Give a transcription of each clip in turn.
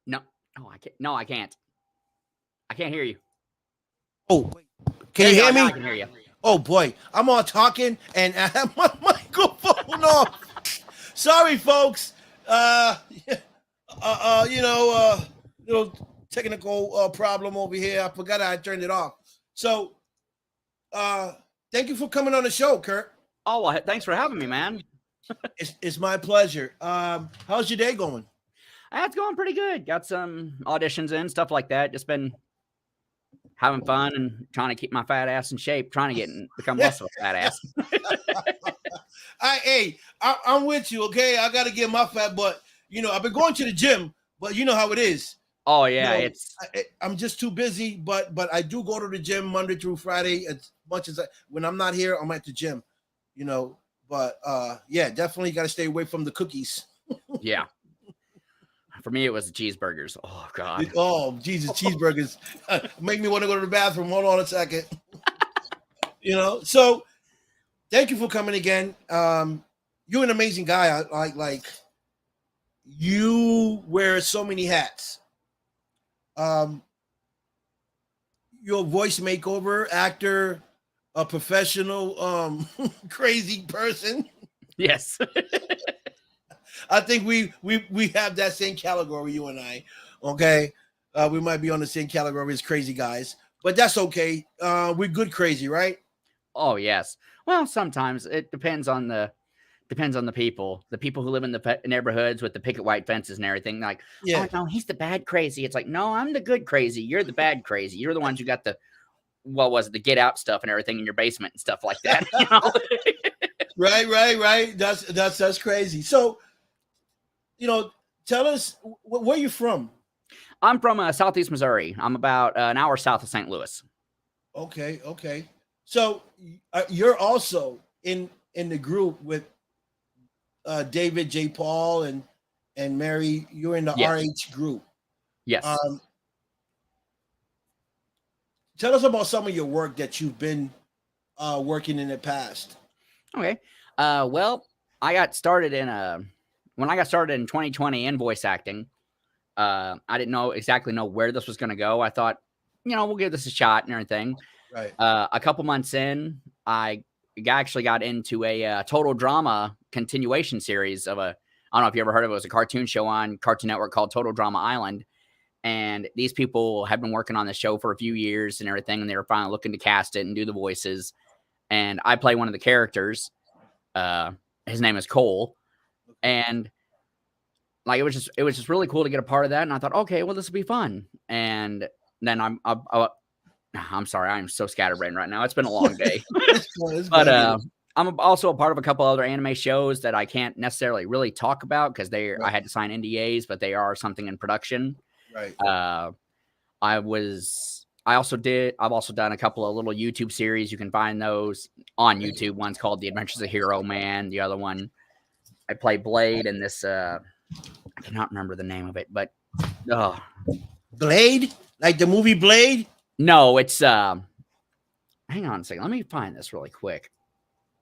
No, no, I can't. No, I can't. I can't hear you. Oh, wait. Can you hear Now me? I can hear you. Oh boy, I'm all talking and I have my microphone off. Sorry, folks. Little technical problem over here. I forgot I turned it off. So, thank you for coming on the show, Curt. Oh, well, thanks for having me, man. It's my pleasure. How's your day going? It's going pretty good. Got some auditions in, stuff like that. Just been having fun and trying to keep my fat ass in shape, trying to become less of a fat ass. I'm with you, okay? I got to get my fat butt. I've been going to the gym, but you know how it is. Oh yeah, I'm just too busy, but I do go to the gym Monday through Friday as much as when I'm not here, I'm at the gym, but yeah, definitely got to stay away from the cookies. Yeah. For me, it was the cheeseburgers. Oh God. Oh Jesus, cheeseburgers make me want to go to the bathroom. Hold on a second. So thank you for coming again. You're an amazing guy. Like you wear so many hats. You're a voice makeover, actor, a professional, crazy person. Yes. I think we have that same category, you and I. Okay, we might be on the same category as crazy guys, but that's okay. We're good crazy, right? Oh yes. Well, sometimes it depends on the people. The people who live in the neighborhoods with the picket white fences and everything. Like, Yeah. Oh no, he's the bad crazy. It's like, no, I'm the good crazy. You're the bad crazy. You're the ones who got the the get out stuff and everything in your basement and stuff like that. Right. That's crazy. So, tell us where you're from. I'm from Southeast Missouri. I'm about an hour south of St. Louis. Okay. So you're also in the group with David J. Paul and Mary. You're in the RH group. Yes. Tell us about some of your work that you've been working in the past. Okay. Well, I got started when I got started in 2020 in voice acting. I didn't exactly know where this was going to go. I thought, we'll give this a shot and everything. Right. A couple months in, I actually got into a total drama continuation series of I don't know if you ever heard of it. It was a cartoon show on Cartoon Network called Total Drama Island. And these people have been working on the show for a few years and everything. And they were finally looking to cast it and do the voices. And I play one of the characters. His name is Cole. And like, it was just really cool to get a part of that. And I thought, okay, well, this will be fun. And then I'm sorry, I'm so scatterbrained right now. It's been a long day. But I'm also a part of a couple other anime shows that I can't necessarily really talk about because I had to sign NDAs, but they are something in production. Right. I've also done a couple of little YouTube series. You can find those on YouTube. One's called The Adventures of Hero Man. The other one, I play Blade in this. I cannot remember the name of it, but Blade, like the movie Blade. No, it's hang on a second. Let me find this really quick.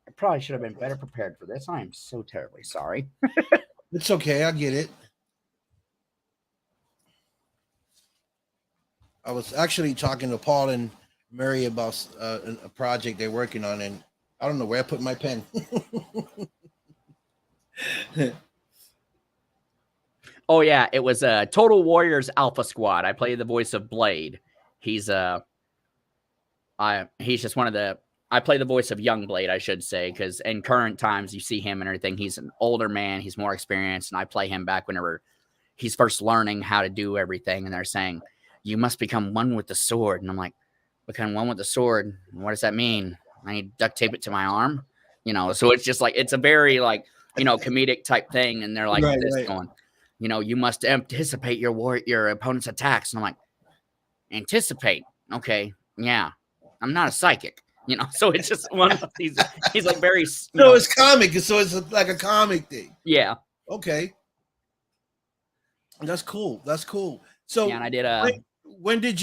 I probably should have been better prepared for this. I am so terribly sorry. It's okay. I get it. I was actually talking to Paul and Mary about a project they're working on, and I don't know where I put my pen. Oh yeah, it was Total Warriors Alpha Squad. I play the voice of Blade. He's just one of the. I play the voice of young Blade, I should say, because in current times you see him and everything. He's an older man. He's more experienced, and I play him back whenever he's first learning how to do everything. And they're saying, "You must become one with the sword." And I'm like, "Become one with the sword? What does that mean? I need to duct tape it to my arm?" So it's just like it's a very comedic type thing. And they're like going, you must anticipate your opponent's attacks. And I'm like, anticipate? Okay, yeah. I'm not a psychic. So it's just one of these. He's like very. No, it's comic. So it's like a comic thing. Yeah. Okay. That's cool. So yeah, and I did. When did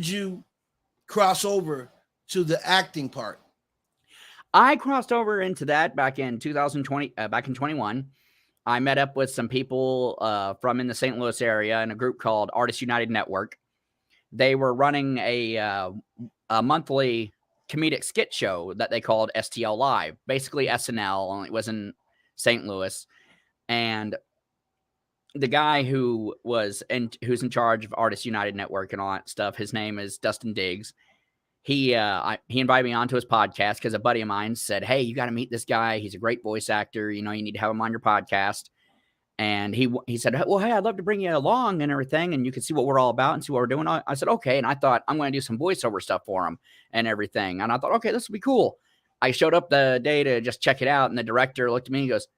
you cross over to the acting part? I crossed over into that back in 2020. Back in 21, I met up with some people from in the St. Louis area in a group called Artists United Network, they were running a monthly comedic skit show that they called STL Live, basically SNL, only it was in St. Louis. And the guy who's in charge of Artists United Network and all that stuff, his name is Dustin Diggs. He invited me onto his podcast because a buddy of mine said, "Hey, you got to meet this guy. He's a great voice actor. You need to have him on your podcast." And he said, "Well, hey, I'd love to bring you along and everything, and you can see what we're all about and see what we're doing." I said, "Okay." And I thought I'm going to do some voiceover stuff for him and everything. And I thought, okay, this will be cool. I showed up the day to just check it out, and the director looked at me and goes,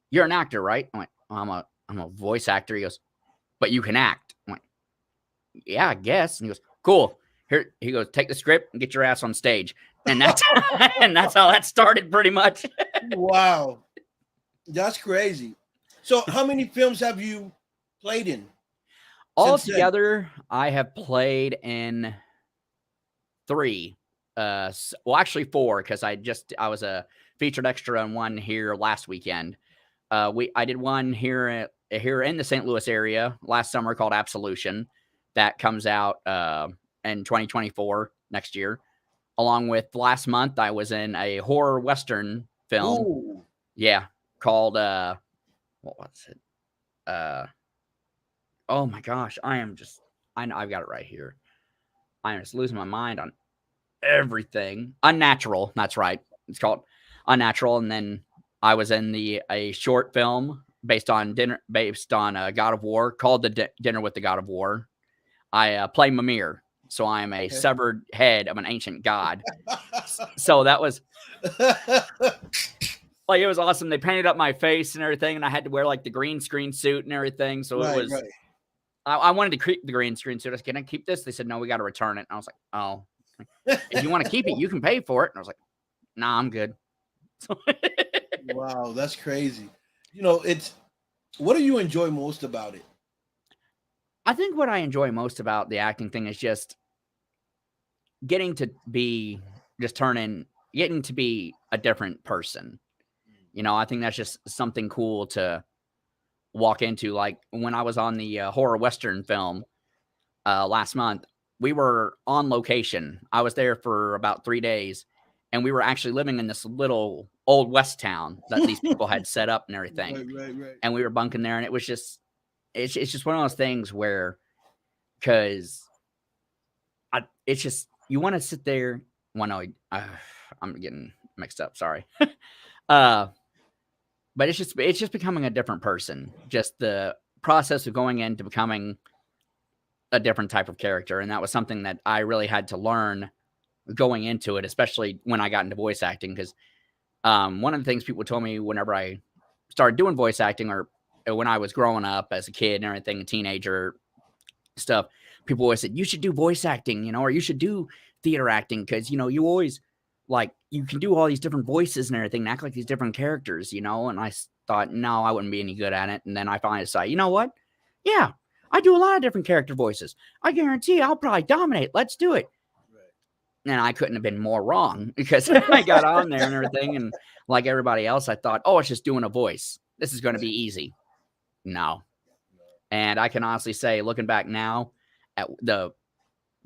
"You're an actor, right?" I went, well, I'm a voice actor." He goes, "But you can act." I went, "Yeah, I guess." And he goes, "Cool. Here," he goes, "take the script and get your ass on stage." And that's and that's how that started, pretty much. Wow, that's crazy. So, how many films have you played in? Altogether, I have played in 3. Well, actually 4, because I was a featured extra on one here last weekend. I did one here in the St. Louis area last summer called Absolution, that comes out in 2024 next year. Along with last month, I was in a horror Western film. Ooh. Yeah, called what was it? Oh my gosh, I know I've got it right here. I am just losing my mind on everything. Unnatural, that's right. It's called Unnatural. And then I was in a short film based on God of War called Dinner with the God of War. I play Mimir, so I am a severed head of an ancient god. So that was like, it was awesome. They painted up my face and everything, and I had to wear like the green screen suit and everything. So it was. Right. I wanted to keep the green screen suit. I was, "Can I keep this?" They said, "No, we got to return it." And I was like, "Oh, if you want to keep it, you can pay for it." And I was like, "Nah, I'm good." Wow, that's crazy. What do you enjoy most about it? I think what I enjoy most about the acting thing is just getting to be a different person. I think that's just something cool to walk into. Like when I was on the horror Western film last month, we were on location. I was there for about 3 days, and we were actually living in this little old West town that these people had set up and everything. Right. And we were bunking there, and it was just, it's just one of those things where, because it's just, you want to sit there. Well, no, I'm getting mixed up. Sorry. But it's just becoming a different person. Just the process of going into becoming a different type of character. And that was something that I really had to learn going into it, especially when I got into voice acting. Because one of the things people told me whenever I started doing voice acting, or when I was growing up as a kid and everything, a teenager stuff, people always said, "You should do voice acting, or you should do theater acting, because, you always, like, you can do all these different voices and everything and act like these different characters," And I thought, no, I wouldn't be any good at it. And then I finally decided, you know what? Yeah, I do a lot of different character voices. I guarantee I'll probably dominate. Let's do it. Right. And I couldn't have been more wrong, because I got on there and everything. And like everybody else, I thought, oh, it's just doing a voice. This is going to be easy. No. And I can honestly say, looking back now, at the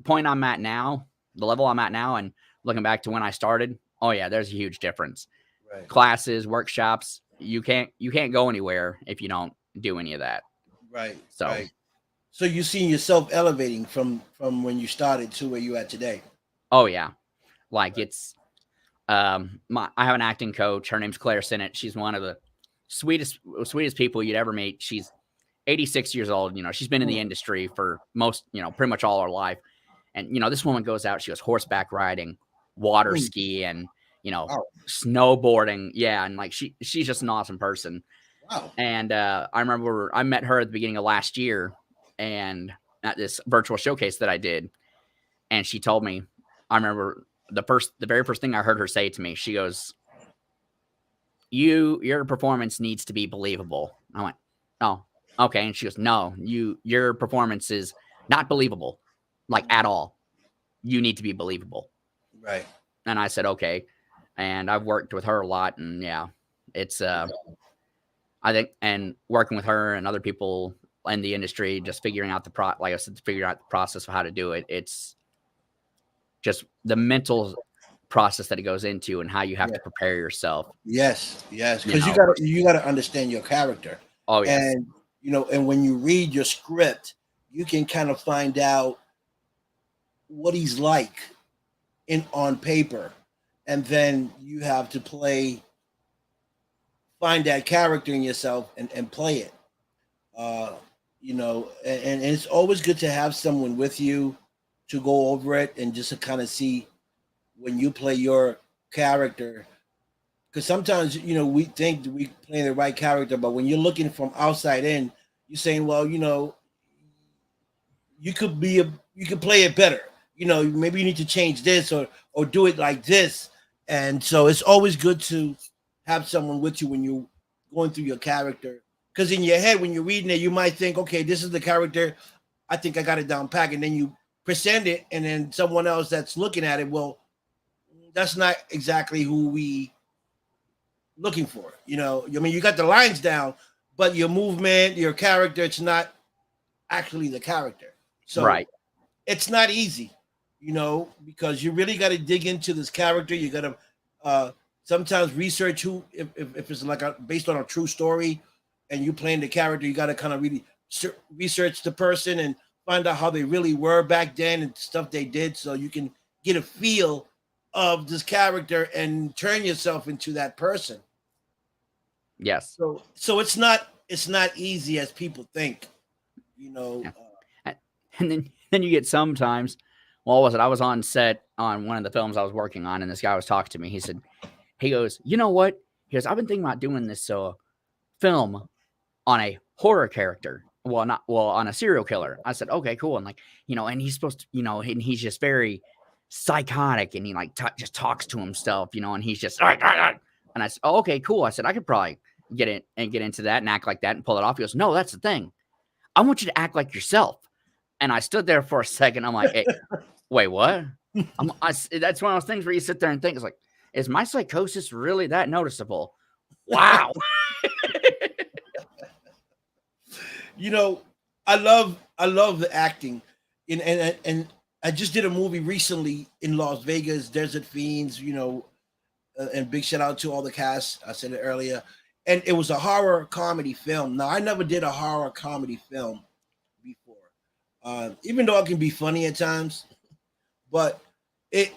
point I'm at now, the level I'm at now, and looking back to when I started, oh yeah, there's a huge difference. Right. Classes, workshops, you can't go anywhere if you don't do any of that. Right. So you seen yourself elevating from when you started to where you at today? Oh yeah. Like, it's I have an acting coach. Her name's Claire Sinnott. She's one of the sweetest people you'd ever meet. She's 86 years old. She's been in the industry for pretty much all her life. And, this woman goes out, she goes horseback riding, water skiing, snowboarding. Yeah. And like, she's just an awesome person. Wow. And I remember I met her at the beginning of last year, and at this virtual showcase that I did. And she told me, I remember the very first thing I heard her say to me, she goes, your performance needs to be believable. I went, oh, okay. And she goes, no, your performance is not believable, like, at all. You need to be believable. Right. And I said, okay. And I've worked with her a lot, and yeah, it's I think, and working with her and other people in the industry, just figuring out like I said, figuring out the process of how to do it. It's just the mental process that it goes into and how you have to prepare yourself. Yes, because You know? you gotta understand your character. Oh yes. And and when you read your script, you can kind of find out what he's like on paper, and then you have to find that character in yourself and play it. And it's always good to have someone with you to go over it and just to kind of see when you play your character. Because sometimes, we think that we play the right character, but when you're looking from outside in, you're saying, well, you could play it better. Maybe you need to change this or do it like this. And so it's always good to have someone with you when you're going through your character. Because in your head, when you're reading it, you might think, okay, this is the character. I think I got it down pat. And then you present it, and then someone else that's looking at it, well, that's not exactly who we looking for. You got the lines down, but your movement, your character, it's not actually the character. So it's not easy, because you really got to dig into this character. You got to sometimes research who, if it's like based on a true story and you playing the character, you got to kind of really research the person and find out how they really were back then and stuff they did, so you can get a feel of this character and turn yourself into that person. Yes. So it's not easy as people think, Yeah. And then you get sometimes. What was it? I was on set on one of the films I was working on, and this guy was talking to me. He goes, you know what? He goes, I've been thinking about doing this film on a horror character. On a serial killer. I said, okay, cool. And and he's supposed to, and he's just very psychotic, and he just talks to himself, and he's just, and I said, oh, okay, cool. I said, I could probably get into that and act like that and pull it off. He goes, no, that's the thing. I want you to act like yourself. And I stood there for a second. I'm like, hey, wait, what? That's one of those things where you sit there and think, it's like, is my psychosis really that noticeable? Wow. I love the acting, and I just did a movie recently in Las Vegas, Desert Fiends, and big shout out to all the cast. I said it earlier, and it was a horror comedy film. Now I never did a horror comedy film before, even though it can be funny at times, but I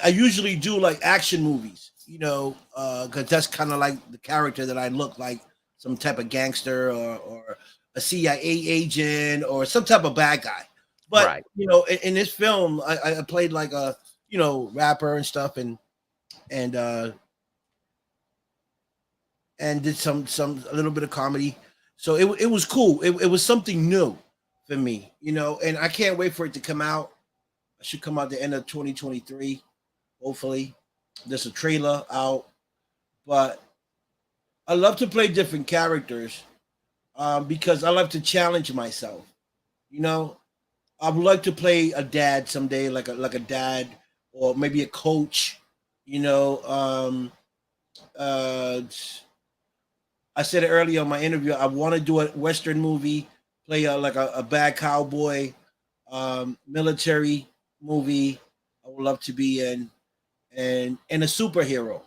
usually do like action movies, because that's kind of like the character that I look like. Some type of gangster or a CIA agent or some type of bad guy. But, in this film, I played like a, rapper and stuff and did a little bit of comedy. So it was cool. It was something new for me, and I can't wait for it to come out. It should come out the end of 2023. Hopefully there's a trailer out, but I love to play different characters because I love to challenge myself. I would like to play a dad someday, like a dad, or maybe a coach. I said it earlier in my interview. I want to do a Western movie, play a bad cowboy, military movie. I would love to be in, and a superhero.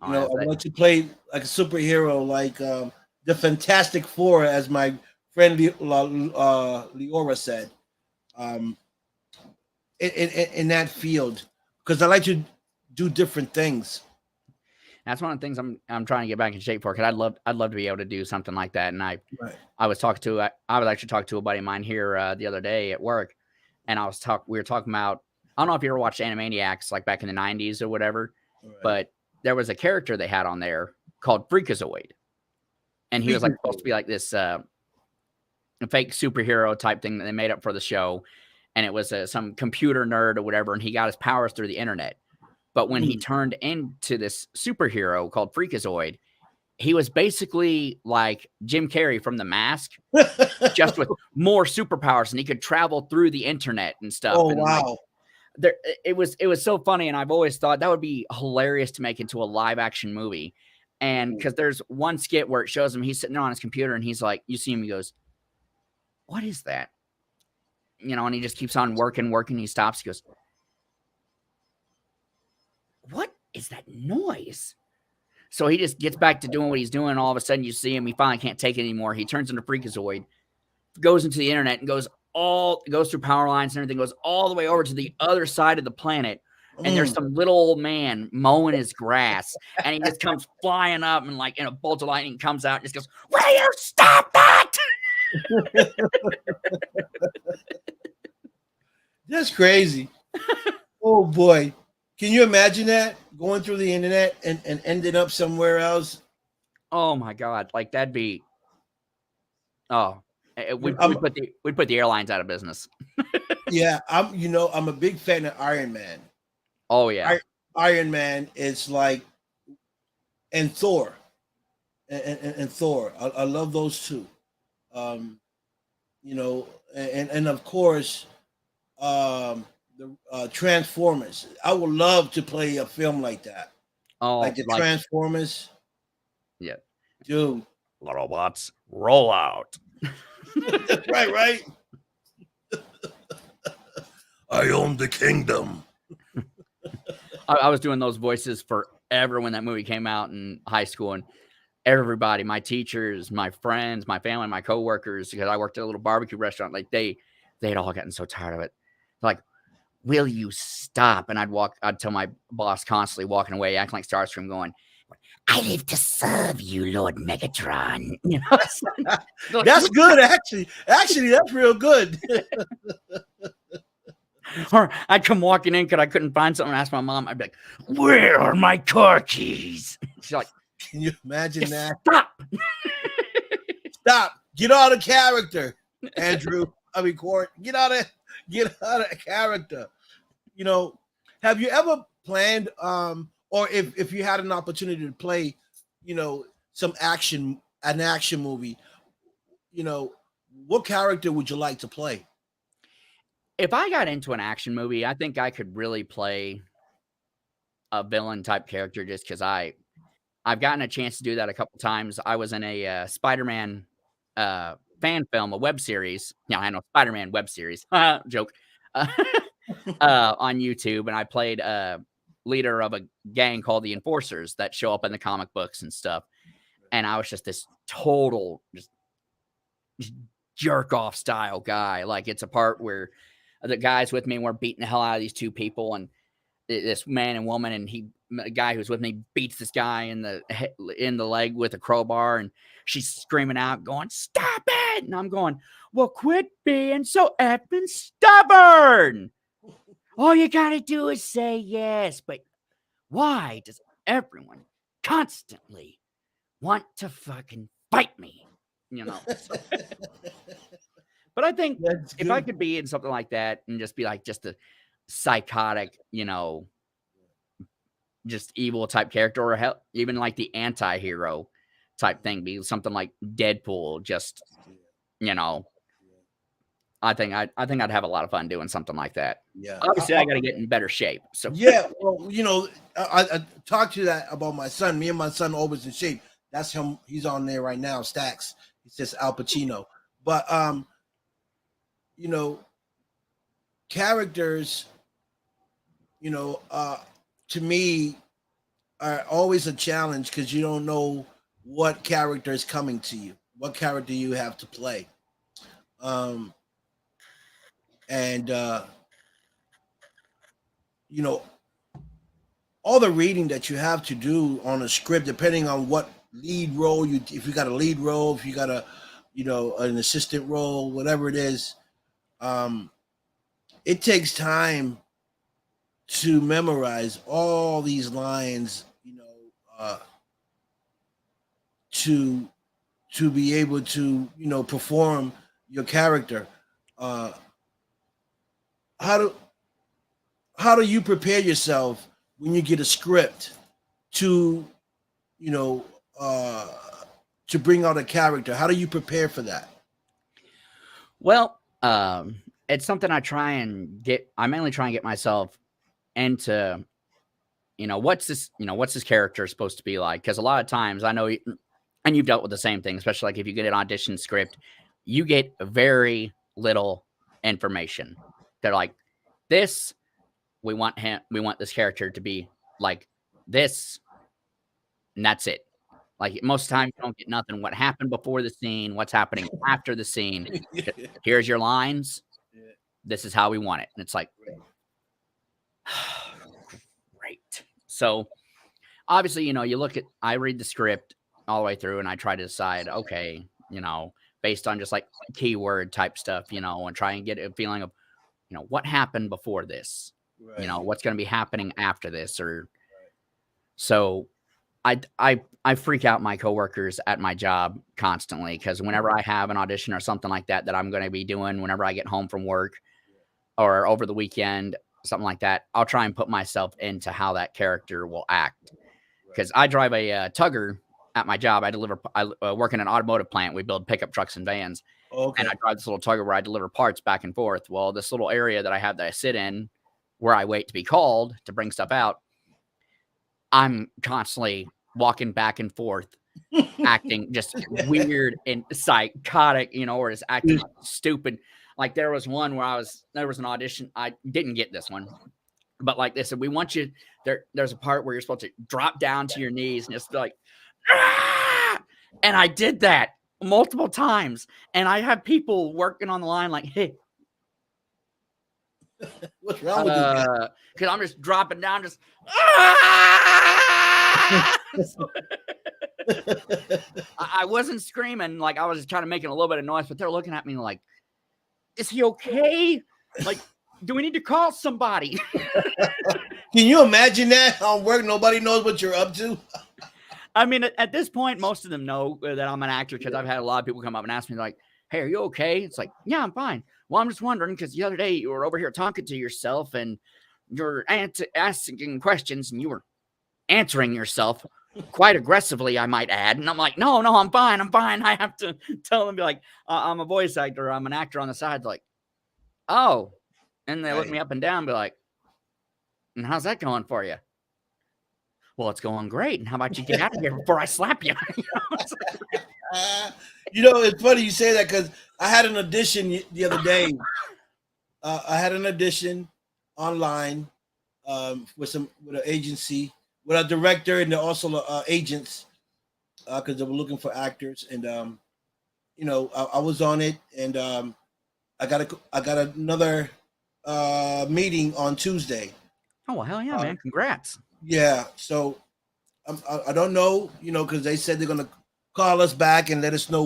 I want to play like a superhero, like the Fantastic Four, as my friend Leora said, in that field, because I like to do different things. That's one of the things I'm trying to get back in shape for, because I'd love to be able to do something like that. And I was actually talking to a buddy of mine here the other day at work, and we were talking about, I don't know if you ever watched Animaniacs like back in the 90s or whatever, but there was a character they had on there called Freakazoid. And he was like supposed to be like this fake superhero type thing that they made up for the show. And it was some computer nerd or whatever. And he got his powers through the internet. But when he turned into this superhero called Freakazoid, he was basically like Jim Carrey from The Mask, just with more superpowers. And he could travel through the internet and stuff. Oh, and wow. It was so funny, and I've always thought that would be hilarious to make into a live action movie. And because there's one skit where it shows him, he's sitting there on his computer and he's like, you see him, he goes, what is that? And he just keeps on working. He stops. He goes, what is that noise? So he just gets back to doing what he's doing. All of a sudden, you see him. He finally can't take it anymore. He turns into Freakazoid, goes into the internet, and goes through power lines and everything, goes all the way over to the other side of the planet. And there's some little old man mowing his grass, and he just comes flying up and like in a bolt of lightning comes out and just goes, will you stop that? That's crazy. Oh boy. Can you imagine that going through the internet and ending up somewhere else? Oh my God. Like that'd be, we'd put the airlines out of business. Yeah. I'm a big fan of Iron Man. Oh yeah. Iron Man is like, and Thor and Thor. I love those two. And of course, the Transformers. I would love to play a film like that. Oh, like the Transformers. Yeah, dude. Autobots, roll out. That's right. I own the kingdom. I was doing those voices forever when that movie came out in high school, and everybody, my teachers, my friends, my family, my coworkers, because I worked at a little barbecue restaurant, like they'd all gotten so tired of it. Like, will you stop? And I'd tell my boss constantly walking away, acting like Starscream, going, I live to serve you, Lord Megatron. That's good, actually. Actually, that's real good. Or I'd come walking in because I couldn't find something and ask my mom. I'd be like, where are my car keys? She's like, can you imagine that? Stop. Stop. Get out of character, Andrew. Court. Get out of character. Have you ever planned, or if you had an opportunity to play, an action movie, what character would you like to play? If I got into an action movie, I think I could really play a villain type character just because I've gotten a chance to do that a couple times. I was in a Spider-Man fan film, a web series. I know Spider-Man web series. Joke. On YouTube, and I played a leader of a gang called the Enforcers that show up in the comic books and stuff. And I was just this total just jerk off style guy. Like it's a part where the guys with me were beating the hell out of these two people, and this man and woman, and the guy who's with me beats this guy in the leg with a crowbar, and she's screaming out, going, "Stop it!" And I'm going, "Well, quit being so effing stubborn. All you gotta do is say yes." But why does everyone constantly want to fucking fight me? But I think if I could be in something like that and just be like just a psychotic, just evil type character, or even like the anti-hero type thing, be something like Deadpool, just, I think I'd have a lot of fun doing something like that. Yeah. Obviously, I got to get in better shape. So yeah, well, I talked to you that about my son. Me and my son always in shape. That's him. He's on there right now. Stacks. He says Al Pacino. But characters, to me, are always a challenge because you don't know what character is coming to you, what character you have to play. And all the reading that you have to do on a script, depending on what lead role if you got a lead role, if you got an assistant role, whatever it is, it takes time to memorize all these lines, to be able to, perform your character. How do you prepare yourself when you get a script to bring out a character? How do you prepare for that? Well, it's something I mainly try and get myself into what's this character supposed to be like? Because a lot of times I know, and you've dealt with the same thing, especially like if you get an audition script, you get very little information. They're like, this, we want this character to be like this, and that's it. Like most of the time, you don't get nothing. What happened before the scene? What's happening after the scene? Here's your lines. This is how we want it. And it's like, great. So obviously, I read the script all the way through and I try to decide, okay, based on just like keyword type stuff, and try and get a feeling of, what happened before this, what's going to be happening after this, or so I freak out my coworkers at my job constantly because whenever I have an audition or something like that I'm going to be doing whenever I get home from work or over the weekend, something like that, I'll try and put myself into how that character will act. Because I drive a tugger at my job. I work in an automotive plant. We build pickup trucks and vans. Okay. And I drive this little tugger where I deliver parts back and forth. Well, this little area that I sit in where I wait to be called to bring stuff out, I'm constantly walking back and forth, acting just weird and psychotic, or just acting stupid. Like there was one where there was an audition. I didn't get this one, but like they said, we want you there's a part where you're supposed to drop down to your knees and just be like, ah! And I did that multiple times. And I have people working on the line like, hey, what's wrong with you? Because I'm just dropping down, just I wasn't screaming, like I was just trying to make a little bit of noise, but they're looking at me like, is he okay? Like, do we need to call somebody? Can you imagine that on work? Nobody knows what you're up to. I mean, at this point, most of them know that I'm an actor because I've had a lot of people come up and ask me like, hey, are you okay? It's like, yeah, I'm fine. Well, I'm just wondering because the other day you were over here talking to yourself and you're asking questions and you were answering yourself quite aggressively, I might add. And I'm like, no, I'm fine. I have to tell them, be like, I'm a voice actor. I'm an actor on the side. Like, oh. And they look me up and down and be like, and how's that going for you? Well, it's going great. And how about you get out of here before I slap you? It's funny you say that because I had an audition the other day. I had an audition online with an agency, with a director and also agents because they were looking for actors. And I was on it, and I got another meeting on Tuesday. Oh, well, hell yeah, man! Congrats. Yeah, so I don't know, because they said they're gonna call us back and let us know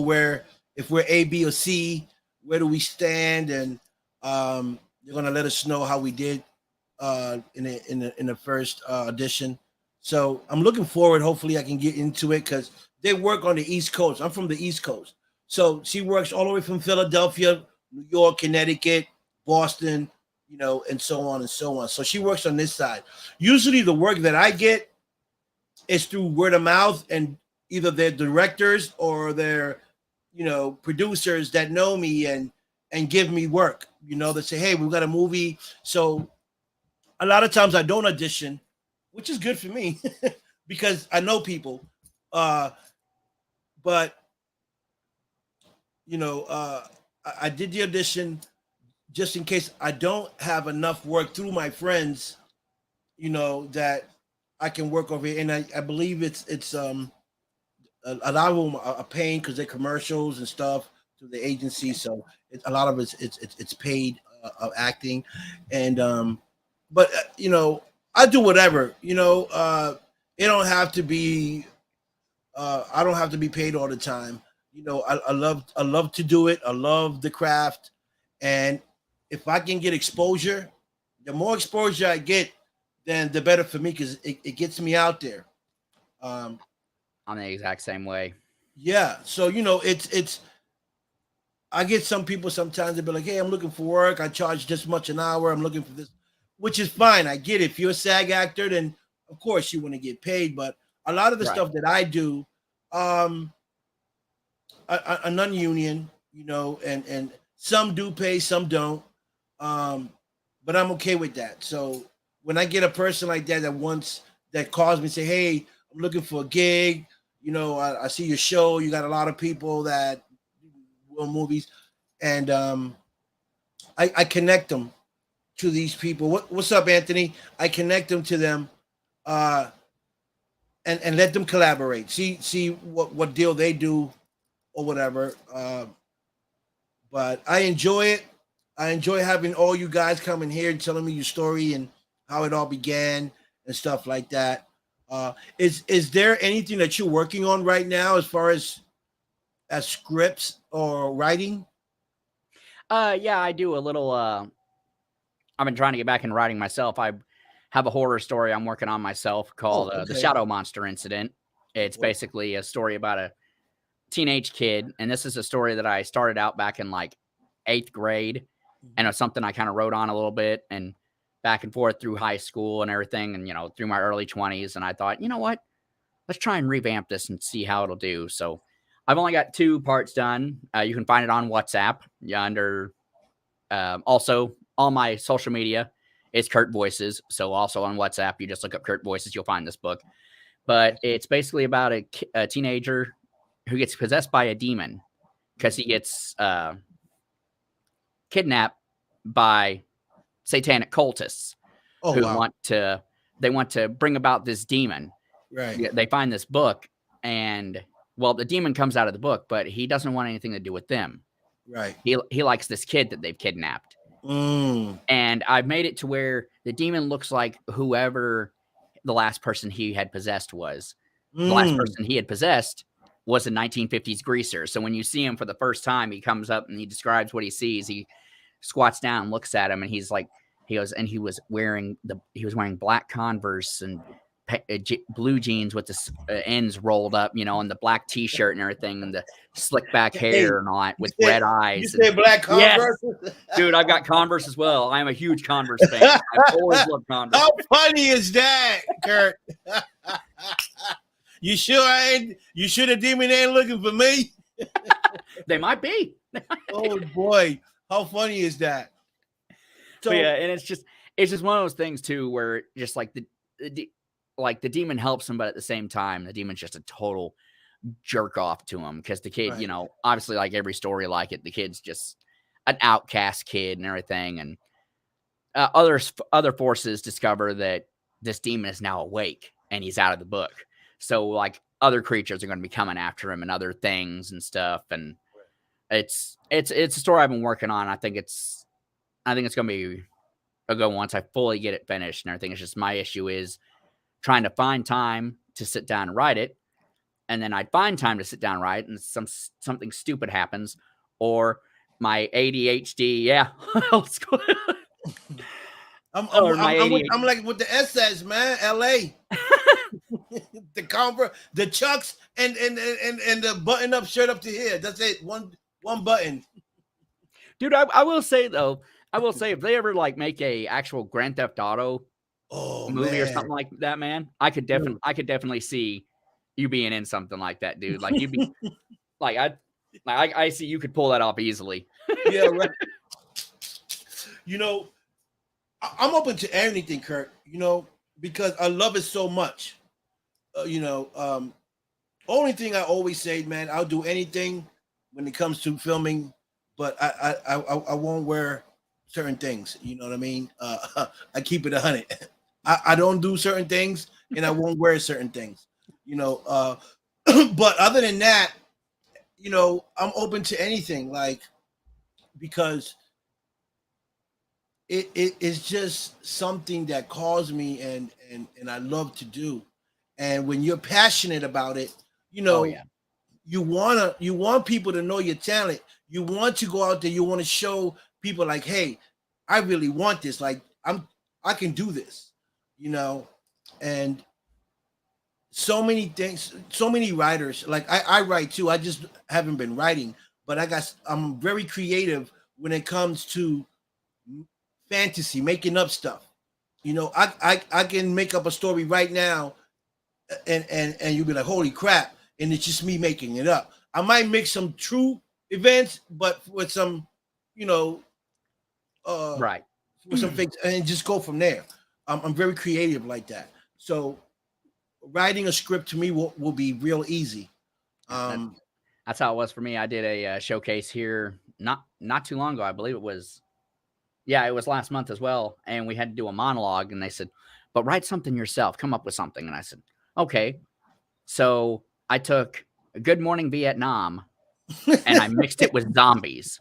if we're A, B, or C, where do we stand, and they're gonna let us know how we did in the first audition. So I'm looking forward. Hopefully, I can get into it because they work on the East Coast. I'm from the East Coast, so she works all the way from Philadelphia, New York, Connecticut, Boston, and so on and so on. So she works on this side. Usually the work that I get is through word of mouth and either their directors or their, producers that know me and give me work, they say, hey, we've got a movie. So a lot of times I don't audition, which is good for me because I know people. But, I did the audition just in case I don't have enough work through my friends, that I can work over here. And I believe it's a lot of them are paying because they're commercials and stuff through the agency. So a lot of it's paid acting, and but I do whatever. It don't have to be. I don't have to be paid all the time. I love to do it. I love the craft, and if I can get exposure, the more exposure I get, then the better for me because it gets me out there. I'm the exact same way. Yeah. So, it's I get some people sometimes, they'll be like, hey, I'm looking for work. I charge this much an hour. I'm looking for this, which is fine. I get it. If you're a SAG actor, then of course you want to get paid. But a lot of the stuff that I do, a non-union, and some do pay, some don't. But I'm okay with that. So when I get a person like that that calls me and say, hey, I'm looking for a gig. You know, I see your show. You got a lot of people that will movies, and I connect them to these people. What's up, Anthony? I connect them to them, and let them collaborate. See what deal they do or whatever. But I enjoy it. I enjoy having all you guys coming here and telling me your story and how it all began and stuff like that. Is there anything that you're working on right now as far as scripts or writing? Yeah, I do a little. I've been trying to get back in writing myself. I have a horror story I'm working on myself called The Okay. Shadow Monster Incident. It's basically a story about a teenage kid, and this is a story that I started out back in like 8th grade, and it's something I kind of wrote on a little bit and back and forth through high school and everything, and through my early 20s. And I thought, you know what? Let's try and revamp this and see how it'll do. So I've only got 2 parts done. You can find it on WhatsApp under also all my social media. It's Curt Voices. So also on WhatsApp, you just look up Curt Voices, you'll find this book. But it's basically about a teenager who gets possessed by a demon because he gets kidnapped by satanic cultists who want to bring about this demon. Right. They find this book, and the demon comes out of the book, but he doesn't want anything to do with them. Right. He likes this kid that they've kidnapped. Mm. And I've made it to where the demon looks like whoever the last person he had possessed was. The last person he had possessed was a 1950s greaser. So when you see him for the first time, he comes up and he describes what he sees. He squats down, looks at him, and he's like, he was wearing black Converse and blue jeans with the ends rolled up, and the black T-shirt and everything, and the slick back hair and all that, with red eyes. You say black Converse? Yes. Dude, I've got Converse as well. I am a huge Converse fan. I've always loved Converse. How funny is that, Curt? You sure the demon ain't looking for me? They might be. Oh boy, how funny is that? So yeah, and it's just one of those things too, where just like the demon helps him, but at the same time, the demon's just a total jerk off to him because the kid, right. Obviously, like every story like it, the kid's just an outcast kid and everything, and other forces discover that this demon is now awake and he's out of the book. So like other creatures are going to be coming after him and other things and stuff, and it's a story I've been working on. I think it's going to be a good one once I fully get it finished and everything. It's just my issue is trying to find time to sit down and write it, and then I'd find time to sit down and write, and something stupid happens, or my ADHD. Yeah, I'm like with the SS, man. LA, the Converse, the Chucks, and the button-up shirt up to here. That's it. One button. Dude, I will say though, if they ever like make a actual Grand Theft Auto movie or something like that, man, I could definitely see you being in something like that, dude. Like you'd be like I see you could pull that off easily. Yeah, right. I'm open to anything, Curt. Because I love it so much. Only thing I always say, man, I'll do anything when it comes to filming, but I won't wear certain things. You know what I mean? I keep it 100. I don't do certain things, and I won't wear certain things. But other than that, I'm open to anything, like, because it is just something that calls me and I love to do. And when you're passionate about it, you want people to know your talent. You want to go out there, you want to show people like, hey, I really want this. Like I can do this, and so many things, so many writers, like I write too. I just haven't been writing, but I'm very creative when it comes to fantasy, making up stuff. I can make up a story right now and you'll be like, holy crap, and it's just me making it up. I might mix some true events, but with some, right, with some things, and just go from there. I'm very creative like that. So writing a script to me will be real easy. That's how it was for me. I did a showcase here not too long ago. I believe it was last month as well. And we had to do a monologue, and they said, but write something yourself. Come up with something. And I said, okay. So I took Good Morning Vietnam and I mixed it with zombies.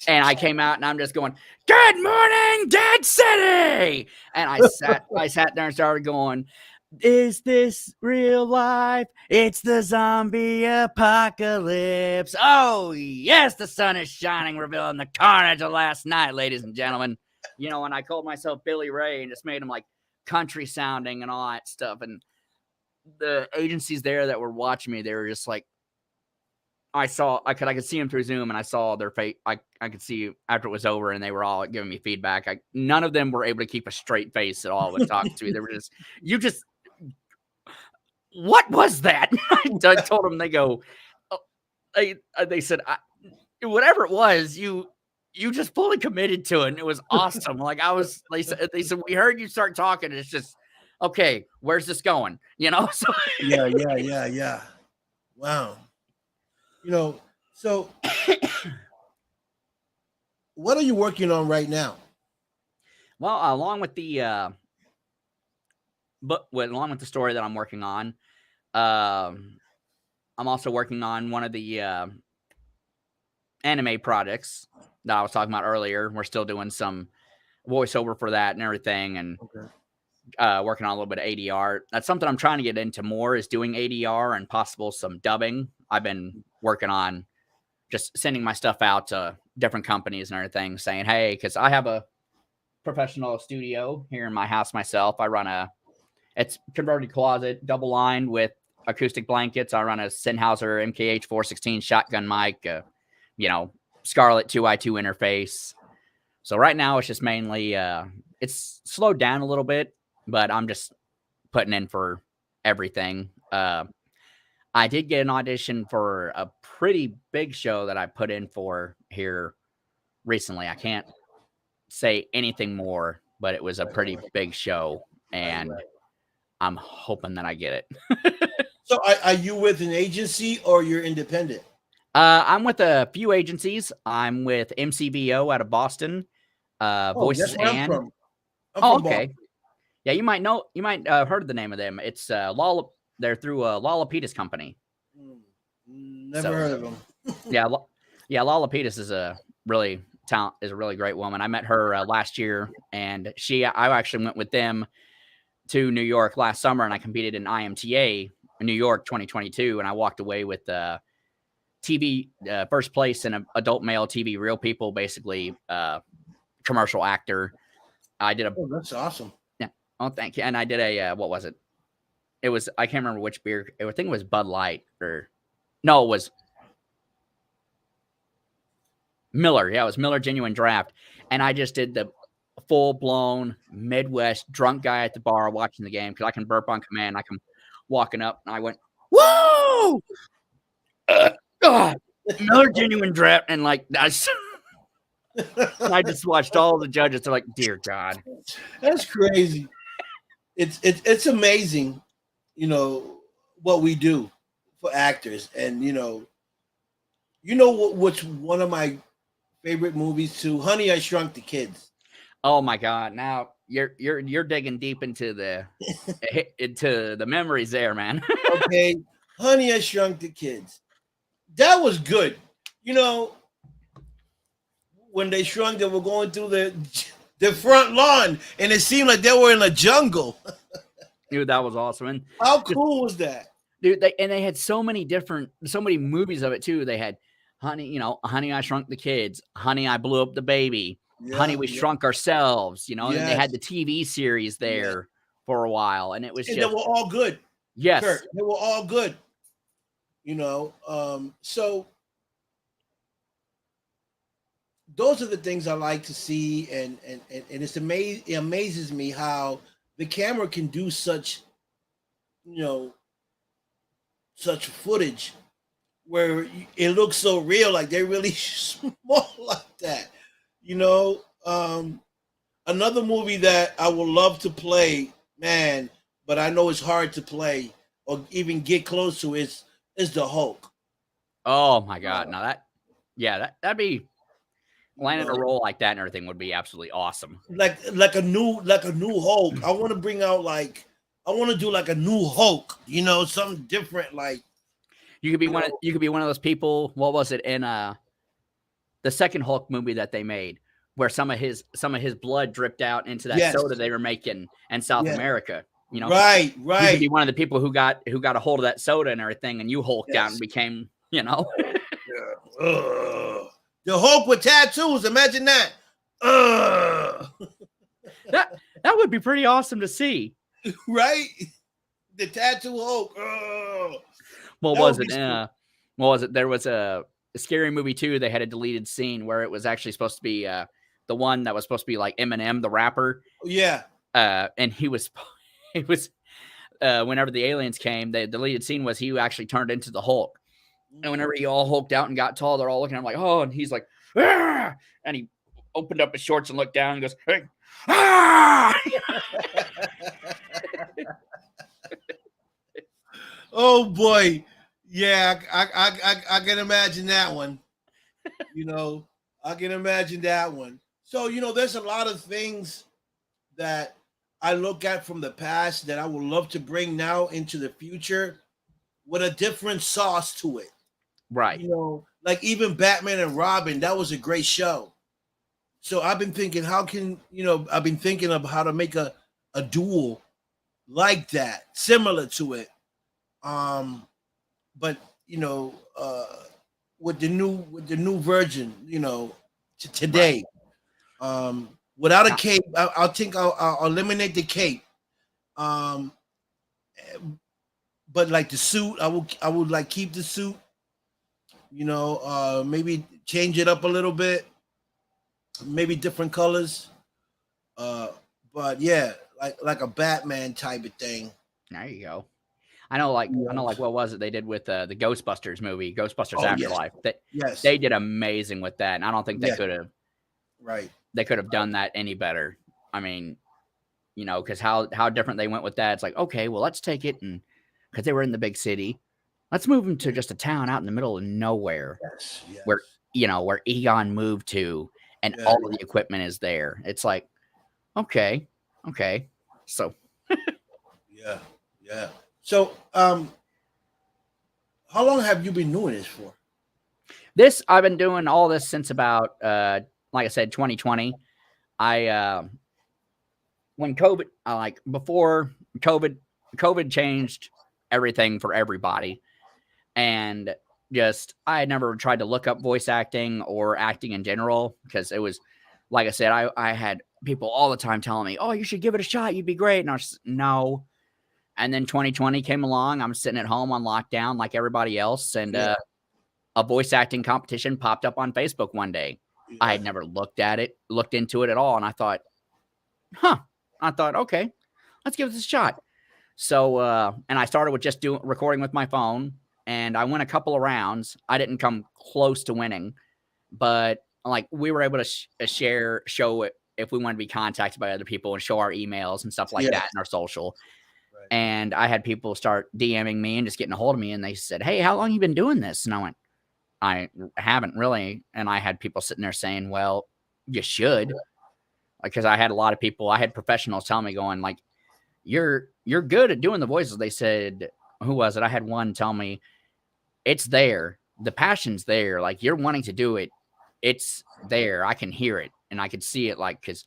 And I came out and I'm just going, Good morning, Dead City. And I sat there and started going, is this real life? It's the zombie apocalypse. Oh, yes, the sun is shining, revealing the carnage of last night, ladies and gentlemen. You know, and I called myself Billy Ray and just made him like country sounding and all that stuff. And the agencies there that were watching me, they were just like, I could see them through Zoom, and I saw their face. I could see after it was over, and they were all giving me feedback. None of them were able to keep a straight face at all when talking to me. They were just, what was that? I told them, they go, they said, whatever it was, you just fully committed to it, and it was awesome. Like they said, we heard you start talking, and it's just, okay, where's this going? You know? So yeah. Wow. You know, so what are you working on right now? Well, along with the story that I'm working on, I'm also working on one of the anime projects that I was talking about earlier. We're still doing some voiceover for that and everything, and working on a little bit of ADR. That's something I'm trying to get into more, is doing ADR and possible some dubbing. I've been working on just sending my stuff out to different companies and everything, saying, hey, because I have a professional studio here in my house myself. I run it's converted closet, double lined with acoustic blankets. I run a Sennheiser MKH 416 shotgun mic, Scarlett 2i2 interface. So right now it's just mainly, it's slowed down a little bit, but I'm just putting in for everything. I did get an audition for a pretty big show that I put in for here recently. I can't say anything more, but it was a pretty big show, and I'm hoping that I get it. So are you with an agency or you're independent? I'm with a few agencies. I'm with MCVO out of Boston. Voices that's where and I'm from okay. Boston. Yeah, you might have heard the name of them. It's they're through a Lollapetus company. Never heard of them. yeah, Lollapetus is a really great woman. I met her last year, and I actually went with them to New York last summer, and I competed in IMTA in New York 2022, and I walked away with TV first place in an adult male TV Real People, basically commercial actor. I did that's awesome. Yeah. Oh, thank you. And I did a what was it? It was, I can't remember which beer. I think it was Bud Light, or no, it was Miller. Yeah, it was Miller Genuine Draft. And I just did the full-blown Midwest drunk guy at the bar watching the game, because I can burp on command. I come walking up, and I went, whoa! Miller Genuine Draft. And like, I just watched all the judges. They're like, dear God. That's crazy. It's amazing, what we do for actors. And what's one of my favorite movies too? Honey, I Shrunk the Kids. Oh my God! Now you're digging deep into the memories there, man. Okay, Honey, I Shrunk the Kids. That was good. When they shrunk, they were going through the front lawn, and it seemed like they were in a jungle. Dude, that was awesome. And how cool was that? Dude, they had so many movies of it too. They had Honey, Honey, I Shrunk the Kids, Honey, I Blew Up the Baby, Honey, We Shrunk Ourselves, and they had the TV series there for a while, and it was they were all good. Yes. Curt, they were all good. So those are the things I like to see, and it's amazing. It amazes me how the camera can do such footage where it looks so real, like they're really small like that. Another movie that I would love to play, man, but I know it's hard to play or even get close to. Is the Hulk? Oh my God! Now that'd be You landing a know, role like that and everything would be absolutely awesome. like a new Hulk. I want to bring out like I want to do like a new Hulk. You know, something different. Like You could be you one. know, You could be one of those people. What was it in the second Hulk movie that they made, where some of his blood dripped out into that yes, soda they were making in South yes, America? You know, right, you could right, be one of the people who got a hold of that soda and everything, and you hulked out and yes. became, you know, Yeah. The Hulk with tattoos. Imagine that. that would be pretty awesome to see. Right? The tattoo Hulk. What That was would it? be sweet. What was it? There was a scary movie too. They had a deleted scene where it was actually supposed to be the one that was supposed to be like Eminem, the rapper. Yeah. And he was whenever the aliens came, the deleted scene was he actually turned into the Hulk. And whenever he all hulked out and got tall, they're all looking at him like, oh, and he's like, ah! And he opened up his shorts and looked down and goes, hey, ah! Oh boy. Yeah, I can imagine that one. You know, I can imagine that one. So, there's a lot of things that I look at from the past that I would love to bring now into the future with a different sauce to it. Right. Like even Batman and Robin, that was a great show. So I've been thinking, I've been thinking of how to make a duel like that, similar to it. But with the new version, today, without a cape, I'll think I'll eliminate the cape. Um, but like the suit, I would like keep the suit. Maybe change it up a little bit, maybe different colors. But yeah, like a Batman type of thing. There you go. I know, like what was it they did with the Ghostbusters movie, Ghostbusters Afterlife? Yes. They did amazing with that, and I don't think they could have. Right. They could have done that any better. I mean, because how different they went with that. It's like, okay, well, let's take it and because they were in the big city, let's move them to just a town out in the middle of nowhere, Yes. where where Egon moved to, and all of the equipment is there. It's like, okay, so. Yeah. So, how long have you been doing this for? I've been doing all this since about, like I said, 2020. When COVID, before COVID changed everything for everybody. And I had never tried to look up voice acting or acting in general because it was, like I said, I had people all the time telling me, oh, you should give it a shot. You'd be great. And I was just, no. And then 2020 came along. I'm sitting at home on lockdown like everybody else. And a voice acting competition popped up on Facebook one day. Yeah. I had never looked into it at all. And I thought, okay, let's give this a shot. So, and I started with just recording with my phone. And I went a couple of rounds. I didn't come close to winning. But like we were able to show it if we wanted to be contacted by other people and show our emails and stuff like that in our social. And I had people start DMing me and just getting a hold of me. And they said, hey, how long have you been doing this? And I went, I haven't really. And I had people sitting there saying, well, you should. Because I had a lot of people, I had professionals telling me going like, you're good at doing the voices. They said, who was it? I had one tell me it's there. The passion's there. Like you're wanting to do it. It's there. I can hear it. And I could see it because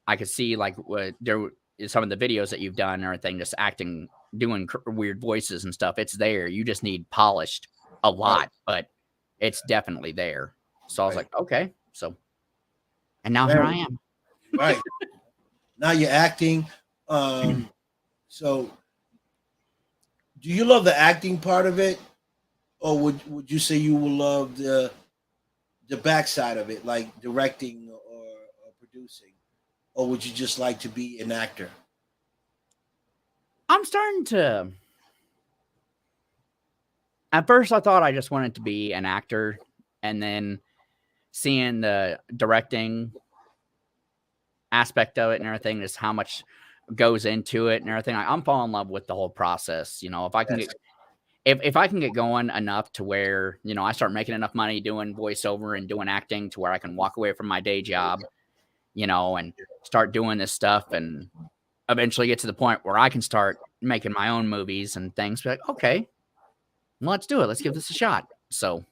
I could see like what there some of the videos that you've done and everything, just acting, doing weird voices and stuff. It's there. You just need polished a lot, but it's definitely there. So I was like, okay. So, and now here I am. Right. Now you're acting. So do you love the acting part of it? Or would you say you will love the backside of it, like directing or producing? Or would you just like to be an actor? I'm starting to. At first, I thought I just wanted to be an actor, and then seeing the directing aspect of it and everything, just how much goes into it and everything. I'm falling in love with the whole process. You know, if I can Yes. get if I can get going enough to where, you know, I start making enough money doing voiceover and doing acting to where I can walk away from my day job, you know, and start doing this stuff and eventually get to the point where I can start making my own movies and things. Be like, okay, well, let's do it. Let's give this a shot. So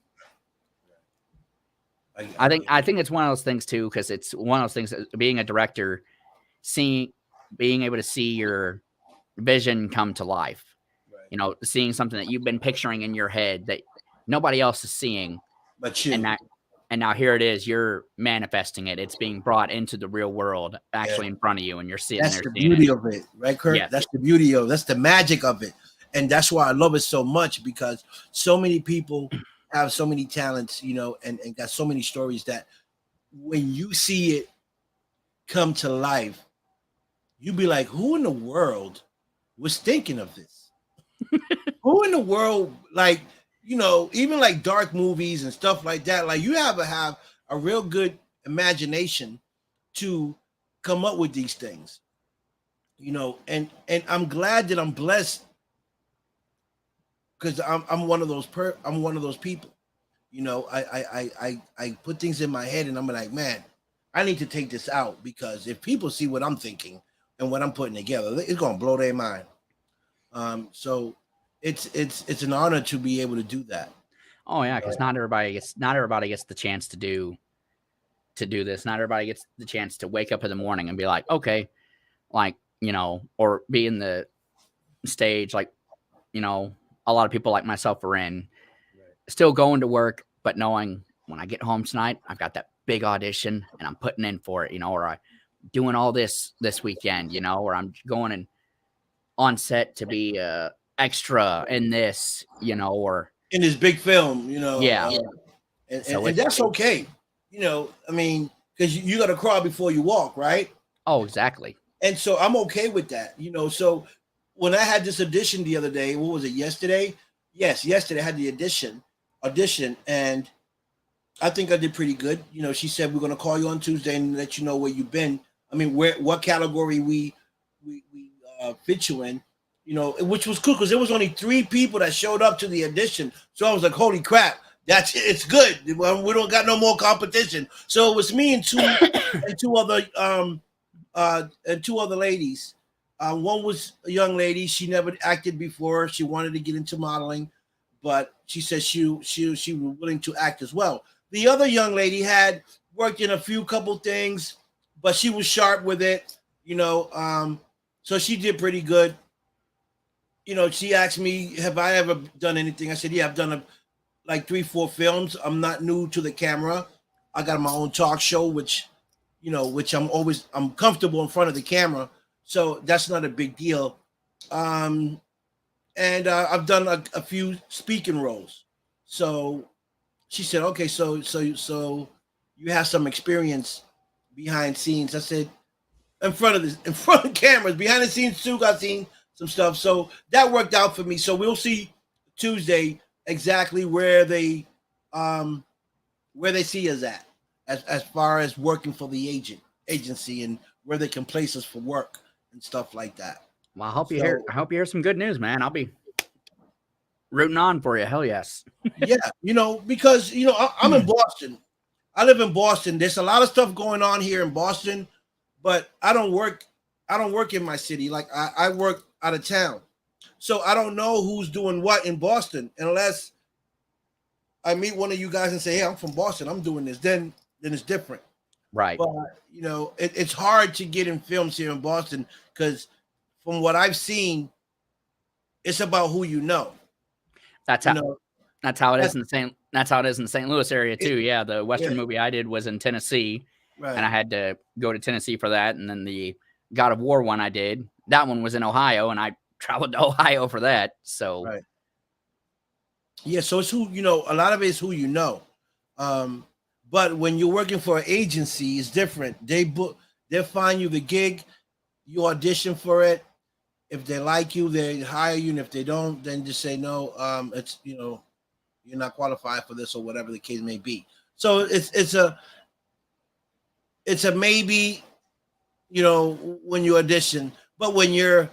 I think it's one of those things too, because it's one of those things that being a director, being able to see your vision come to life. Right. You know, seeing something that you've been picturing in your head that nobody else is seeing, But you. and now here it is. You're manifesting it. It's being brought into the real world, actually in front of you, and you're sitting That's there. the Seeing beauty it. of it, right, Curt? Yes. That's the beauty of that's the magic of it. And that's why I love it so much, because so many people have so many talents, you know, and got so many stories that when you see it come to life, you be like, who in the world was thinking of this? Who in the world, like, you know, even like dark movies and stuff like that, like you have a real good imagination to come up with these things, you know, and I'm glad that I'm blessed, because I'm one of those I'm one of those people, you know. I put things in my head and I'm like, man, I need to take this out, because if people see what I'm thinking and what I'm putting together, it's gonna blow their mind. So it's an honor to be able to do that. Oh yeah, because not everybody gets the chance to do this. Not everybody gets the chance to wake up in the morning and be like, okay, like, you know, or be in the stage like, you know, a lot of people like myself are in, still going to work, but knowing when I get home tonight, I've got that big audition and I'm putting in for it, you know, or I doing all this weekend, you know, or I'm going and on set to be extra in this, you know, or In this big film, you know. yeah. And that's okay, you know. I mean, because you got to crawl before you walk, right? Oh, exactly. And so I'm okay with that, you know. So when I had this audition the other day, what was it, yesterday? Yes, yesterday I had the audition, and I think I did pretty good. You know, she said we're gonna call you on Tuesday and let you know where you've been. I mean, what category we fit you in, you know, which was cool because there was only 3 people that showed up to the audition. So I was like, holy crap, it's good. Well, we don't got no more competition. So it was me and two other ladies. One was a young lady. She never acted before. She wanted to get into modeling, but she said she was willing to act as well. The other young lady had worked in a couple things, but she was sharp with it, you know. So she did pretty good. You know, she asked me, have I ever done anything? I said, yeah, I've done like 3-4 films. I'm not new to the camera. I got my own talk show, which I'm comfortable in front of the camera. So that's not a big deal. And I've done a few speaking roles. So she said, okay, so you have some experience behind scenes. I said, in front of cameras, behind the scenes too, got seen some stuff. So that worked out for me. So we'll see Tuesday exactly where they see us at, as far as working for the agency and where they can place us for work and stuff like that. Well, I hope you hear some good news, man. I'll be rooting on for you. Hell yes. Yeah, you know, because you know I'm in Boston. I live in Boston. There's a lot of stuff going on here in Boston, but I don't work in my city. Like I work out of town. So I don't know who's doing what in Boston unless I meet one of you guys and say, hey, I'm from Boston, I'm doing this. Then it's different. Right. But you know, it's hard to get in films here in Boston because from what I've seen, it's about who you know. That's how it is in the St. Louis area too. Yeah, the Western movie I did was in Tennessee, right, and I had to go to Tennessee for that. And then the God of War one I did, that one was in Ohio, and I traveled to Ohio for that. So, right. Yeah, so it's who you know. A lot of it is who you know. But when you're working for an agency, it's different. They'll find you the gig, you audition for it. If they like you, they hire you, and if they don't, then just say no. It's you're not qualified for this or whatever the case may be. So it's a maybe, when you audition. But when you're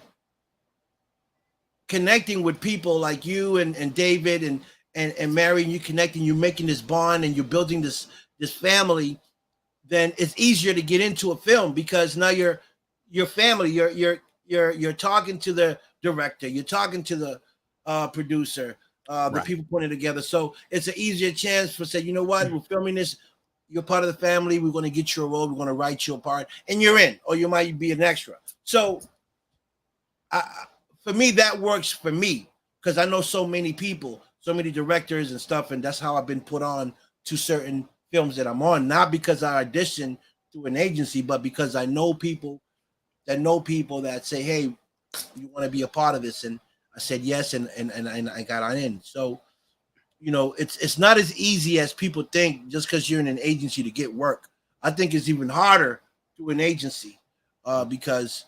connecting with people like you and David and Mary, and you connecting, you're making this bond and you're building this family, then it's easier to get into a film because now your family, you're talking to the director, you're talking to the producer, the people putting it together. So it's an easier chance for say, you know what, we're filming this. You're part of the family. We're going to get you a role. We're going to write you a part, and you're in, or you might be an extra. So, for me, that works for me because I know so many people, so many directors and stuff, and that's how I've been put on to certain films that I'm on. Not because I auditioned through an agency, but because I know people that say, "Hey, you want to be a part of this?" And I said yes, and I got on in. So, you know, it's not as easy as people think just because you're in an agency to get work. I think it's even harder through an agency because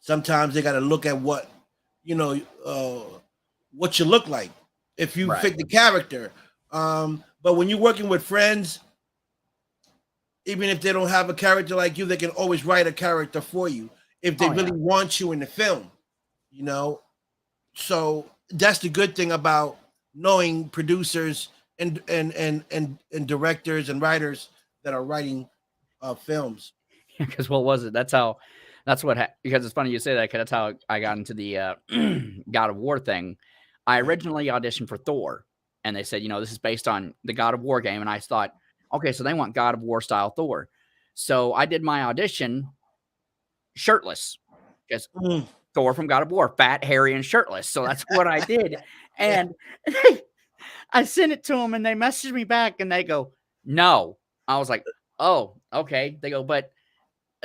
sometimes they got to look at what, you know, what you look like if you fit the character. But when you're working with friends, even if they don't have a character like you, they can always write a character for you if they really want you in the film, you know. So that's the good thing about knowing producers and directors and writers that are writing films. Because what was it? That's what because it's funny you say that because that's how I got into the God of War thing. I originally auditioned for Thor, and they said, you know, this is based on the God of War game, and I thought, okay, so they want God of War style Thor. So I did my audition shirtless because Thor from God of War, fat, hairy, and shirtless. So that's what I did. And I sent it to them and they messaged me back and they go, no. I was like, oh, okay. They go, but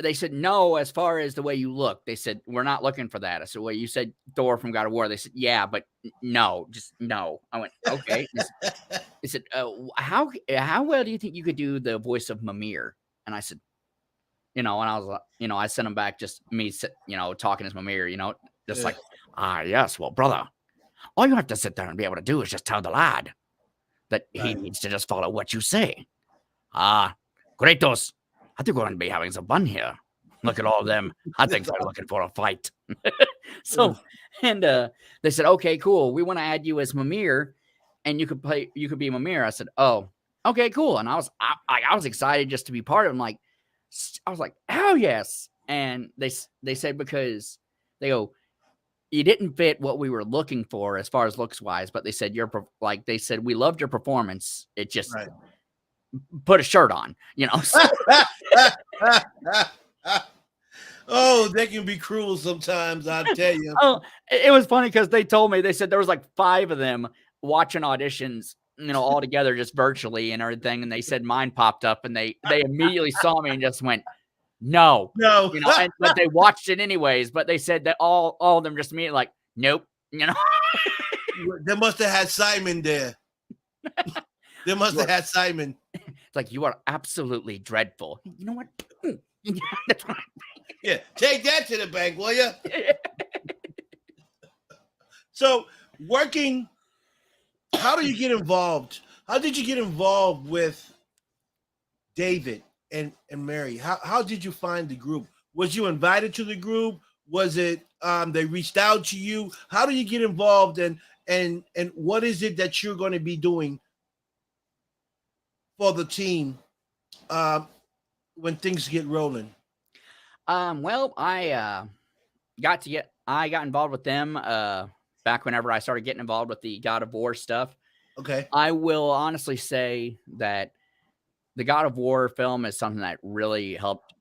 they said, no, as far as the way you look. They said, we're not looking for that. I said, well, you said Thor from God of War. They said, yeah, but no, just no. I went, okay. They said, how well do you think you could do the voice of Mimir? And I said, you know, and I was like, you know, I sent him back just me, you know, talking as Mimir, you know, just like, yes, well, brother, all you have to sit there and be able to do is just tell the lad that he needs to just follow what you say. Kratos, I think we're going to be having some fun here. Look at all of them. I think they're looking for a fight. So, and they said, okay, cool. We want to add you as Mimir, and you could be Mimir. I said, oh, okay, cool. And I was excited just to be part of it. I was like, hell yes. And they said, because they go, you didn't fit what we were looking for as far as looks wise, but they said we loved your performance. It just put a shirt on, you know. So. Oh, they can be cruel sometimes, I'll tell you. Oh, it was funny because they told me, they said there was like 5 of them watching auditions, you know, all together just virtually and everything. And they said mine popped up and they immediately saw me and just went, no, you know, but they watched it anyways. But they said that all of them just immediately like, nope, you know. They must have had Simon there. They must have had Simon. It's like, you are absolutely dreadful. You know what? That's what yeah, take that to the bank, will you? So, working, how do you get involved? How did you get involved with David and Mary? How did you find the group? Was you invited to the group? Was it they reached out to you? How do you get involved, and what is it that you're going to be doing for the team when things get rolling? Well, I got involved with them back whenever I started getting involved with the God of War stuff. Okay. I will honestly say that the God of War film is something that really helped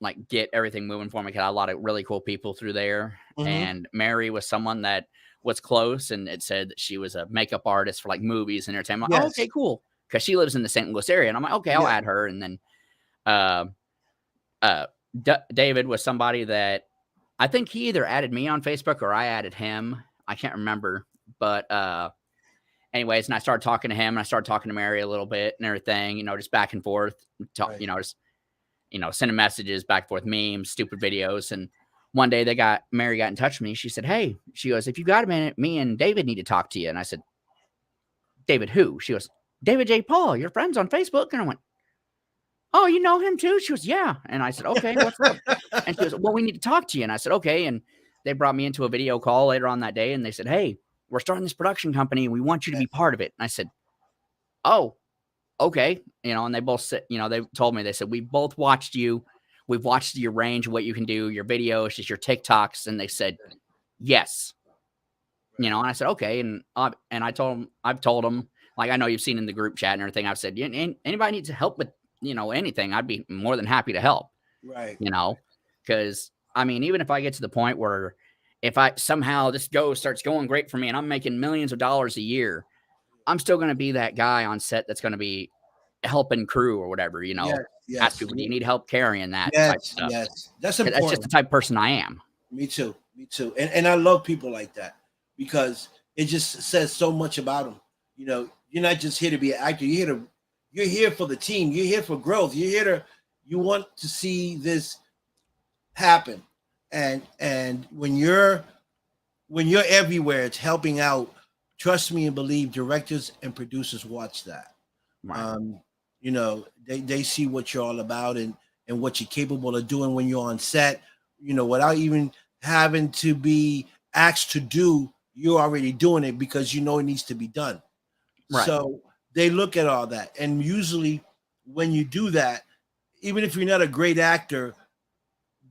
like get everything moving for me. Cause I had a lot of really cool people through there. And Mary was someone that was close, and it said that she was a makeup artist for like movies and entertainment. Like, oh, okay, cool. Cause she lives in the St. Louis area. And I'm like, okay, I'll add her. And then, David was somebody that I think he either added me on Facebook or I added him. I can't remember, but, anyways, and I started talking to him and I started talking to Mary a little bit and everything, you know, just back and forth, you know, just, you know, sending messages back and forth, memes, stupid videos. And one day Mary got in touch with me. She said, hey, she goes, if you got a minute, me and David need to talk to you. And I said, David who? She goes, David J. Paul, your friends on Facebook. And I went, "Oh, you know him too?" She goes, "Yeah." And I said, "Okay, what's up?" And she goes, "Well, we need to talk to you." And I said, "Okay." And they brought me into a video call later on that day, and they said, "Hey, we're starting this production company, and we want you to be part of it." And I said, "Oh, okay." And they both said, they told me, they said, "We both watched you. We've watched your range of what you can do, your videos, just your TikToks." And they said, "Yes." And I said, "Okay." And I've told them, like, I know you've seen in the group chat and everything. I've said, Anybody needs help with, anything, I'd be more than happy to help, Right. because I mean, even if I get to the point where if I somehow this starts going great for me and I'm making millions of dollars a year, I'm still going to be that guy on set that's going to be helping crew or whatever, Yes. ask Yes. people, do you need help carrying that type Yes. stuff? Yes. That's 'Cause that's just the important. type of person I am. Me too. Me too. And I love people like that because it just says so much about them. You're not just here to be an actor. You're here for the team. You're here for growth. You want to see this happen. And when you're everywhere, it's helping out. Trust me and believe directors and producers watch that. Right. They see what you're all about and what you're capable of doing when you're on set, without even having to be asked to do, you're already doing it because it needs to be done. Right. So they look at all that. And usually when you do that, even if you're not a great actor,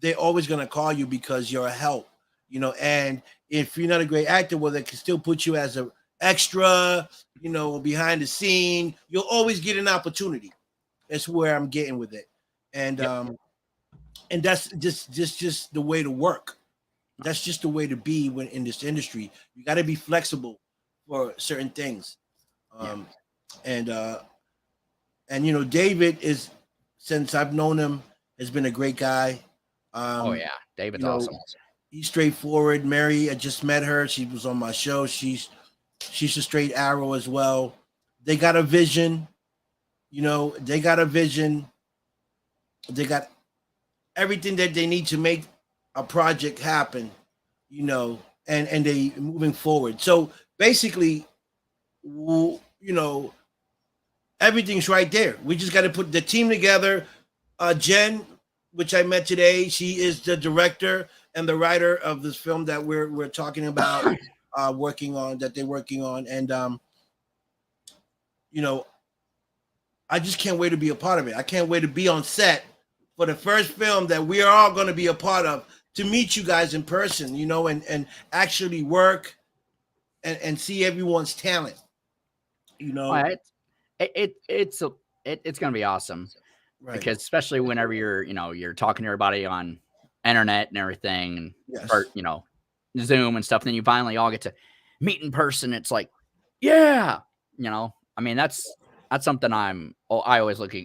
they're always going to call you because you're a help, and if you're not a great actor, well, they can still put you as a extra, behind the scene. You'll always get an opportunity. That's where I'm getting with it. And and that's just the way to work. That's just the way to be when in this industry. You got to be flexible for certain things. And David is, since I've known him, has been a great guy. Oh yeah, David's awesome. He's straightforward. Mary, I just met her. She was on my show. She's a straight arrow as well. They got a vision. They got a vision. They got everything that they need to make a project happen, and they moving forward. So basically, everything's right there. We just got to put the team together. Jen, which I met today, she is the director and the writer of this film that we're talking about, working on, and I just can't wait to be a part of it. I can't wait to be on set for the first film that we are all going to be a part of, to meet you guys in person, and actually work and see everyone's talent. Well, it's going to be awesome. Right. Because especially whenever you're talking to everybody on internet and everything, and yes. or, Zoom and stuff, and then you finally all get to meet in person. It's like, yeah, I mean, that's something I always look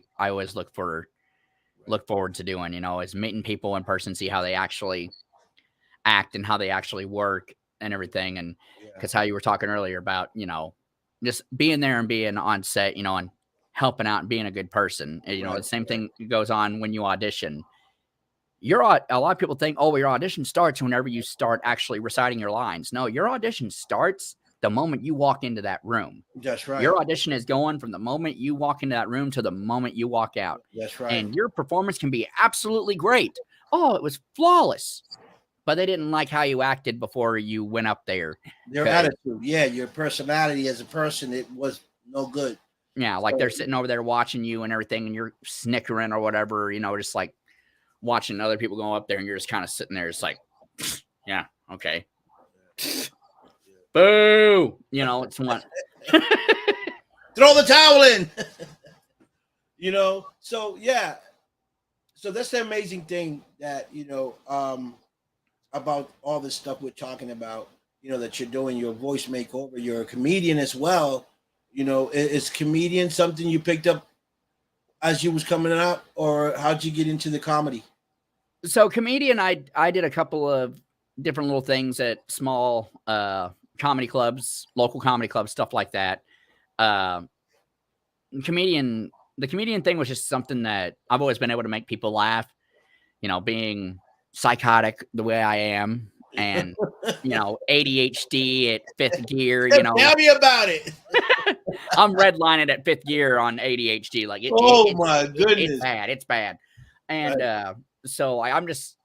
forward to doing, is meeting people in person, see how they actually act and how they actually work and everything. And because how you were talking earlier about, just being there and being on set, and helping out and being a good person. The same thing goes on when you audition. A lot of people think, oh, your audition starts whenever you start actually reciting your lines. No, your audition starts the moment you walk into that room. That's right. Your audition is going from the moment you walk into that room to the moment you walk out. That's right. And your performance can be absolutely great. Oh, it was flawless. But they didn't like how you acted before you went up there. Your attitude, your personality as a person, it was no good. Yeah, like they're sitting over there watching you and everything, and you're snickering or whatever, just like watching other people go up there, and you're just kind of sitting there, just like, yeah, okay. Boo! It's one. Throw the towel in. So yeah. So that's the amazing thing that, about all this stuff we're talking about, that you're doing your voice makeover. You're a comedian as well. Is comedian something you picked up as you was coming up, or how'd you get into the comedy? So comedian, I did a couple of different little things at small comedy clubs, local comedy clubs, stuff like that. The comedian thing was just something that I've always been able to make people laugh, being psychotic the way I am, and ADHD at fifth gear, Tell me about it. I'm redlining at 5th gear on ADHD. Like My goodness, it's bad. It's bad. And right. So I'm just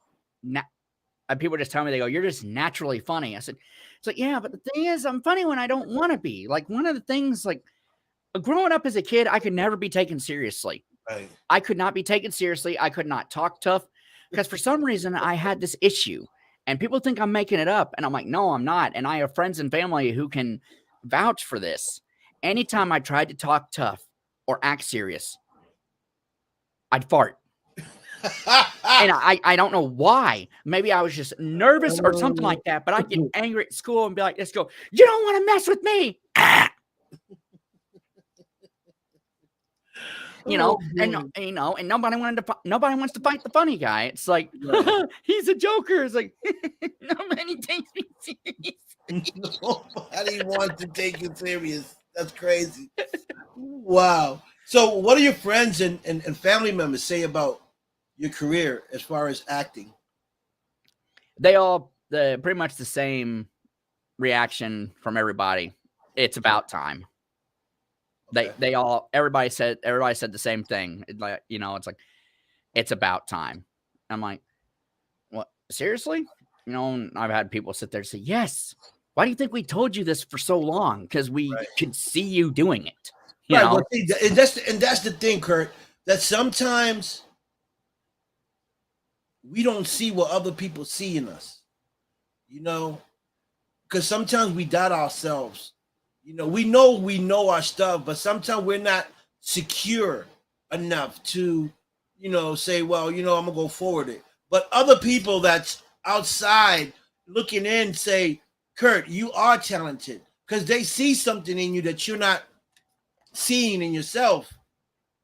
people just tell me, they go, "You're just naturally funny." I said, "It's like, yeah, but the thing is, I'm funny when I don't want to be." Like, one of the things, like, growing up as a kid, I could never be taken seriously. Right. I could not be taken seriously. I could not talk tough because for some reason I had this issue, and people think I'm making it up. And I'm like, no, I'm not. And I have friends and family who can vouch for this. Anytime I tried to talk tough or act serious, I'd fart. And I don't know why. Maybe I was just nervous or something like that, but I'd get angry at school and be like, let's go, "You don't want to mess with me." And nobody wants to fight the funny guy. It's like, right. He's a joker. It's like, nobody takes me serious. Nobody wants to take you serious. That's crazy. Wow. So what do your friends and family members say about your career as far as acting? They all pretty much the same reaction from everybody. It's about time. Okay. Everybody said the same thing. It's like, it's about time. I'm like, what? Seriously? I've had people sit there and say, yes. Why do you think we told you this for so long? Because we could see you doing it. You know? Well, see, and that's the thing, Curt, that sometimes we don't see what other people see in us. Because sometimes we doubt ourselves. We know our stuff, but sometimes we're not secure enough to, say, well, I'm gonna go forward it. But other people that's outside looking in say, Curt, you are talented, because they see something in you that you're not seeing in yourself,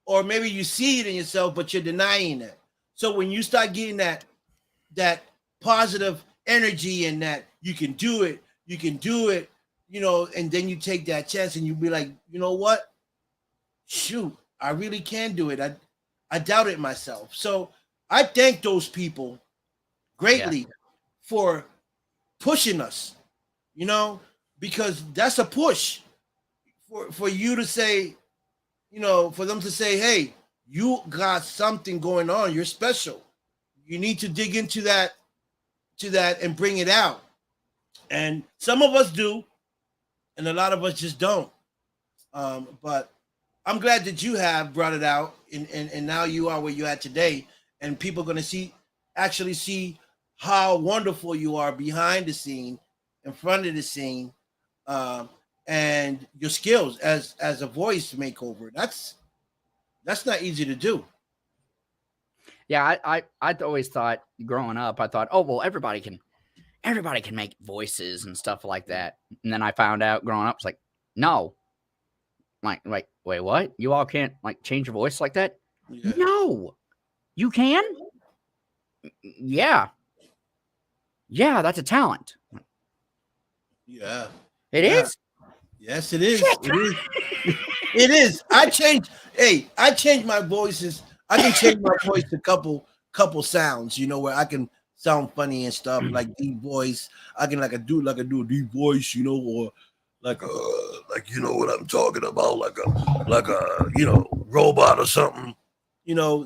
or maybe you see it in yourself, but you're denying it. So when you start getting that positive energy and that you can do it, and then you take that chance and you be like, you know what? Shoot, I really can do it. I doubted myself. So I thank those people greatly for pushing us, because that's a push for you to say, for them to say, hey, you got something going on. You're special. You need to dig into that and bring it out. And some of us do, and a lot of us just don't. But I'm glad that you have brought it out, and now you are where you're at today, and people are going to actually see how wonderful you are behind the scene, in front of the scene, and your skills as a voice makeover. That's not easy to do. Yeah, I always thought growing up, I thought, oh well, everybody can make voices and stuff like that. And then I found out growing up, it's like, no. Like, wait, what? You all can't change your voice like that? Yeah. No. You can? Yeah. Yeah, that's a talent. Yeah. It is? Yes, it is. It is. It is. I changed my voices. I can change my voice to couple sounds, where I can sound funny and stuff, like deep voice. I can do a deep voice, or like what I'm talking about, like a robot or something,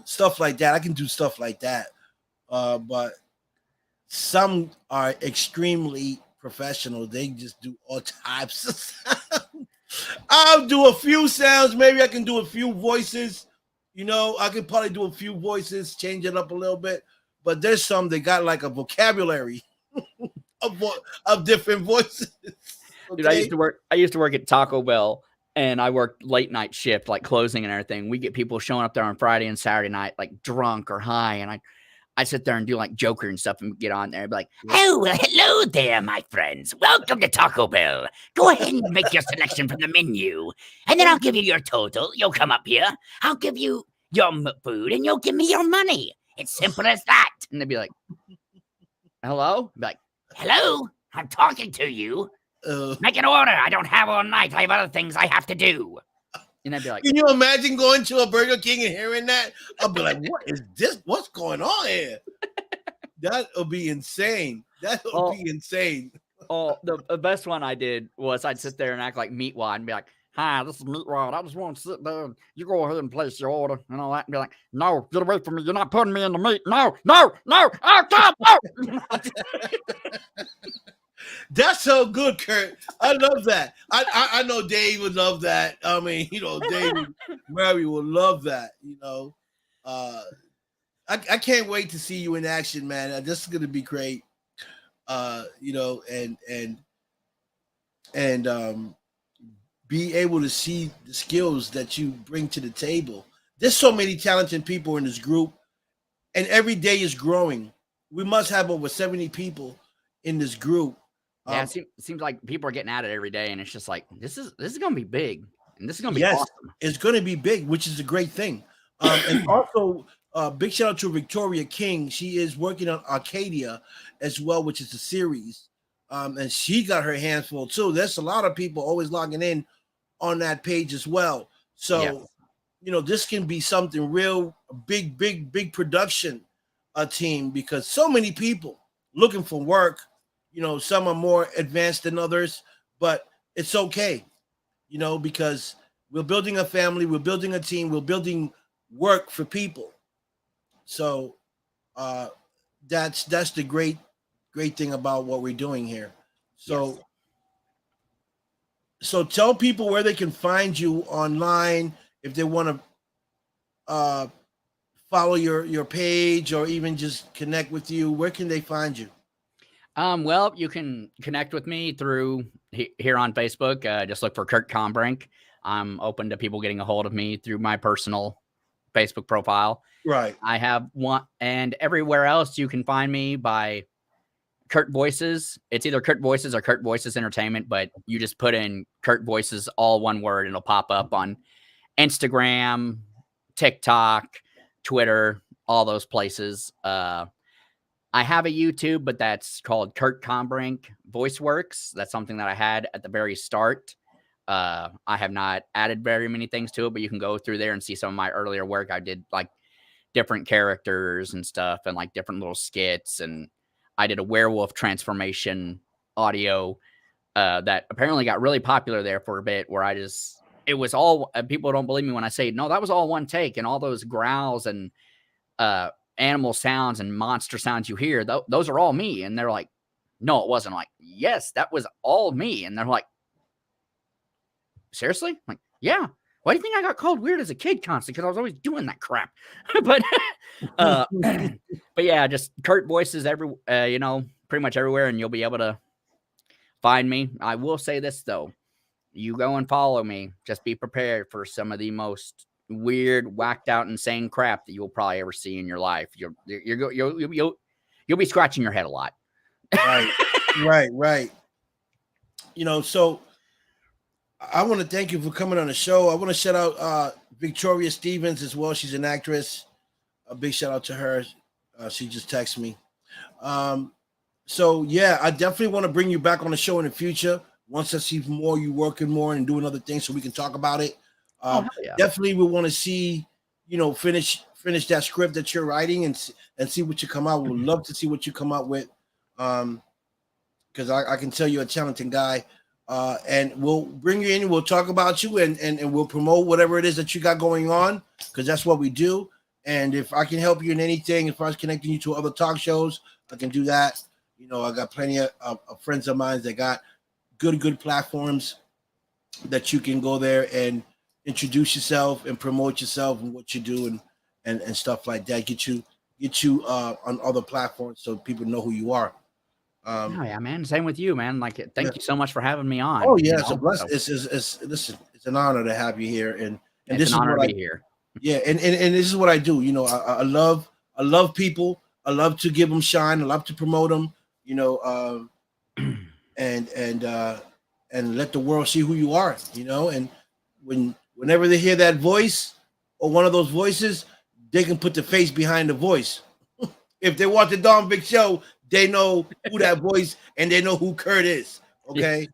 stuff like that. I can do stuff like that. But some are extremely professional. They just do all types of sounds. I'll do a few sounds. Maybe I can do a few voices. I could probably do a few voices, change it up a little bit. But there's some that got like a vocabulary of different voices. Okay? Dude, I used to work at Taco Bell, and I worked late night shift, like closing and everything. We get people showing up there on Friday and Saturday night, like drunk or high, and I sit there and do like Joker and stuff and get on there and be like, oh, well, hello there, my friends. Welcome to Taco Bell. Go ahead and make your selection from the menu, and then I'll give you your total. You'll come up here. I'll give you your food, and you'll give me your money. It's simple as that. And they'd be like, hello? I'd be like, hello? I'm talking to you. Make an order. I don't have all night. I have other things I have to do. And I'd be like, can you imagine going to a Burger King and hearing that? I'll be like, what is this? What's going on here? That would be insane. That would be insane. The best one I did was I'd sit there and act like Meatwad and be like, hi, this is Meat Rod. I just want to sit down. You go ahead and place your order and all that, and be like, no, get away from me. You're not putting me in the meat. No, no, no. Oh, God, no. That's so good, Curt. I love that. I know Dave would love that. I mean, Dave and Mary will love that. I can't wait to see you in action, man. This is gonna be great. And be able to see the skills that you bring to the table. There's so many talented people in this group, and every day is growing. We must have over 70 people in this group. Yeah, it seems like people are getting at it every day, and it's just like this is gonna be big, and this is gonna be awesome. It's gonna be big, which is a great thing. And also, big shout out to Victoria King. She is working on Arcadia as well, which is a series. And she got her hands full too. There's a lot of people always logging in on that page as well. So, this can be something real big production team, because so many people looking for work. Some are more advanced than others, but it's okay, because we're building a family, we're building a team, we're building work for people. So that's the great thing about what we're doing here. So so tell people where they can find you online if they want to follow your page or even just connect with you. Where can they find you? Well, you can connect with me through here on Facebook. Just look for Curt Combrink. I'm open to people getting a hold of me through my personal Facebook profile. Right. I have one, and everywhere else you can find me by Curt Voices. It's either Curt Voices or Curt Voices Entertainment, but you just put in Curt Voices, all one word, and it'll pop up on Instagram, TikTok, Twitter, all those places. I have a YouTube, but that's called Curt Combrink Voice Works. That's something that I had at the very start. I have not added very many things to it, but you can go through there and see some of my earlier work. I did like different characters and stuff, and like different little skits, and I did a werewolf transformation audio that apparently got really popular there for a bit, where it was all, people don't believe me when I say, no, that was all one take, and all those growls and animal sounds and monster sounds you hear, those are all me. And they're like, no, it wasn't. I'm like, yes, that was all me. And they're like, seriously? I'm like, yeah. Why do you think I got called weird as a kid constantly? Because I was always doing that crap. but yeah, just Curt Voices pretty much everywhere, and you'll be able to find me. I will say this though, you go and follow me, just be prepared for some of the most weird, whacked out, insane crap that you'll probably ever see in your life. You'll be scratching your head a lot. Right. So I want to thank you for coming on the show. I want to shout out Victoria Stevens as well. She's an actress. A big shout out to her. She just texted me. So yeah, I definitely want to bring you back on the show in the future. Once I see more, you working more and doing other things, so we can talk about it. Definitely, we want to see, finish that script that you're writing and see what you come out. We'd love to see what you come out with, because I can tell you're a talented guy, and we'll bring you in. We'll talk about you and we'll promote whatever it is that you got going on, because that's what we do. And if I can help you in anything, as far as connecting you to other talk shows, I can do that. I got plenty of friends of mine that got good platforms that you can go there and introduce yourself and promote yourself and what you do and stuff like that. Get you on other platforms so people know who you are. Yeah, man. Same with you, man. Like, thank you so much for having me on. Oh yeah, it's a blessing. Listen, it's an honor to have you here, and this is an honor to be here. Yeah, and this is what I do. I love people. I love to give them shine. I love to promote them. And let the world see who you are. And whenever they hear that voice or one of those voices, they can put the face behind the voice. If they watch the Don Big Show, they know who that voice and they know who Curt is. Okay.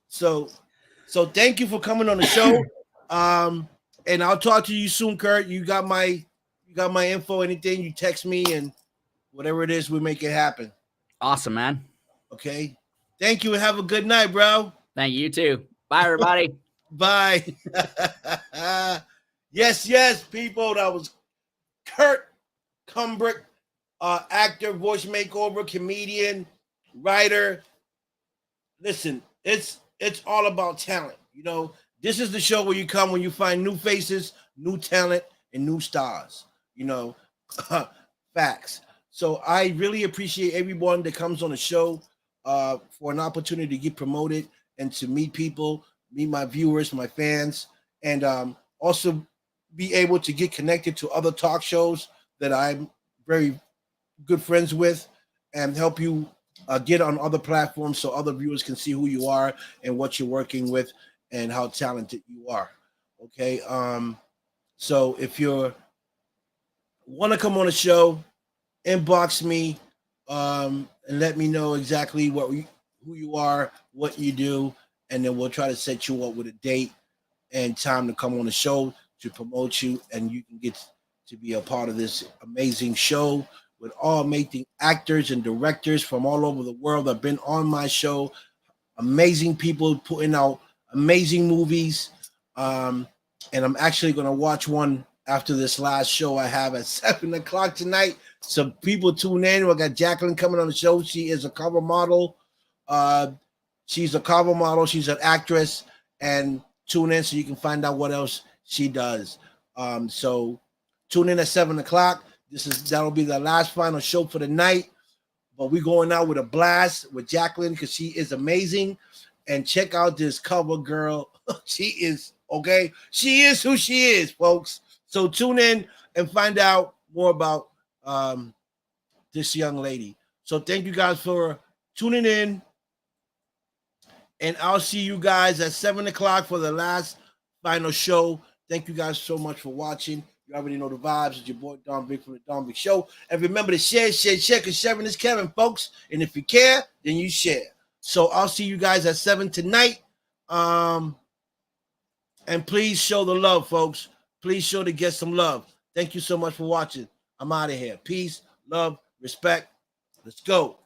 So thank you for coming on the show. And I'll talk to you soon, Curt. You got my info, anything, you text me, and whatever it is, we make it happen. Awesome, man. Okay. Thank you and have a good night, bro. Thank you too. Bye, everybody. Bye. Yes, people. That was Curt Combrink, actor, voice makeover, comedian, writer. Listen, it's all about talent. You know, this is the show where you come when you find new faces, new talent, and new stars. You know, facts. So I really appreciate everyone that comes on the show for an opportunity to get promoted and to meet people, meet my viewers, my fans, and also be able to get connected to other talk shows that I'm very good friends with and help you get on other platforms so other viewers can see who you are and what you're working with and how talented you are. Okay. So if you want to come on the show, inbox me and let me know exactly who you are, what you do, and then we'll try to set you up with a date and time to come on the show to promote you, and you can get to be a part of this amazing show with all amazing actors and directors from all over the world that have been on my show. Amazing people putting out amazing movies. And I'm actually going to watch one after this last show I have at 7 o'clock tonight. So people tune in. We got Jacqueline coming on the show. She is a cover model. She's a cover model. She's an actress. And tune in so you can find out what else she does. So tune in at 7 o'clock. That'll be the last final show for the night. But we're going out with a blast with Jacqueline because she is amazing. And check out this cover girl. She is okay. She is who she is, folks. So tune in and find out more about this young lady. So thank you guys for tuning in. And I'll see you guys at 7 o'clock for the last final show. Thank you guys so much for watching. You already know the vibes. It's your boy Don Big from the Don Big Show. And remember to share, because sharing is Kevin, folks. And if you care, then you share. So I'll see you guys at 7 tonight. And please show the love, folks. Please show the guests some love. Thank you so much for watching. I'm out of here. Peace, love, respect. Let's go.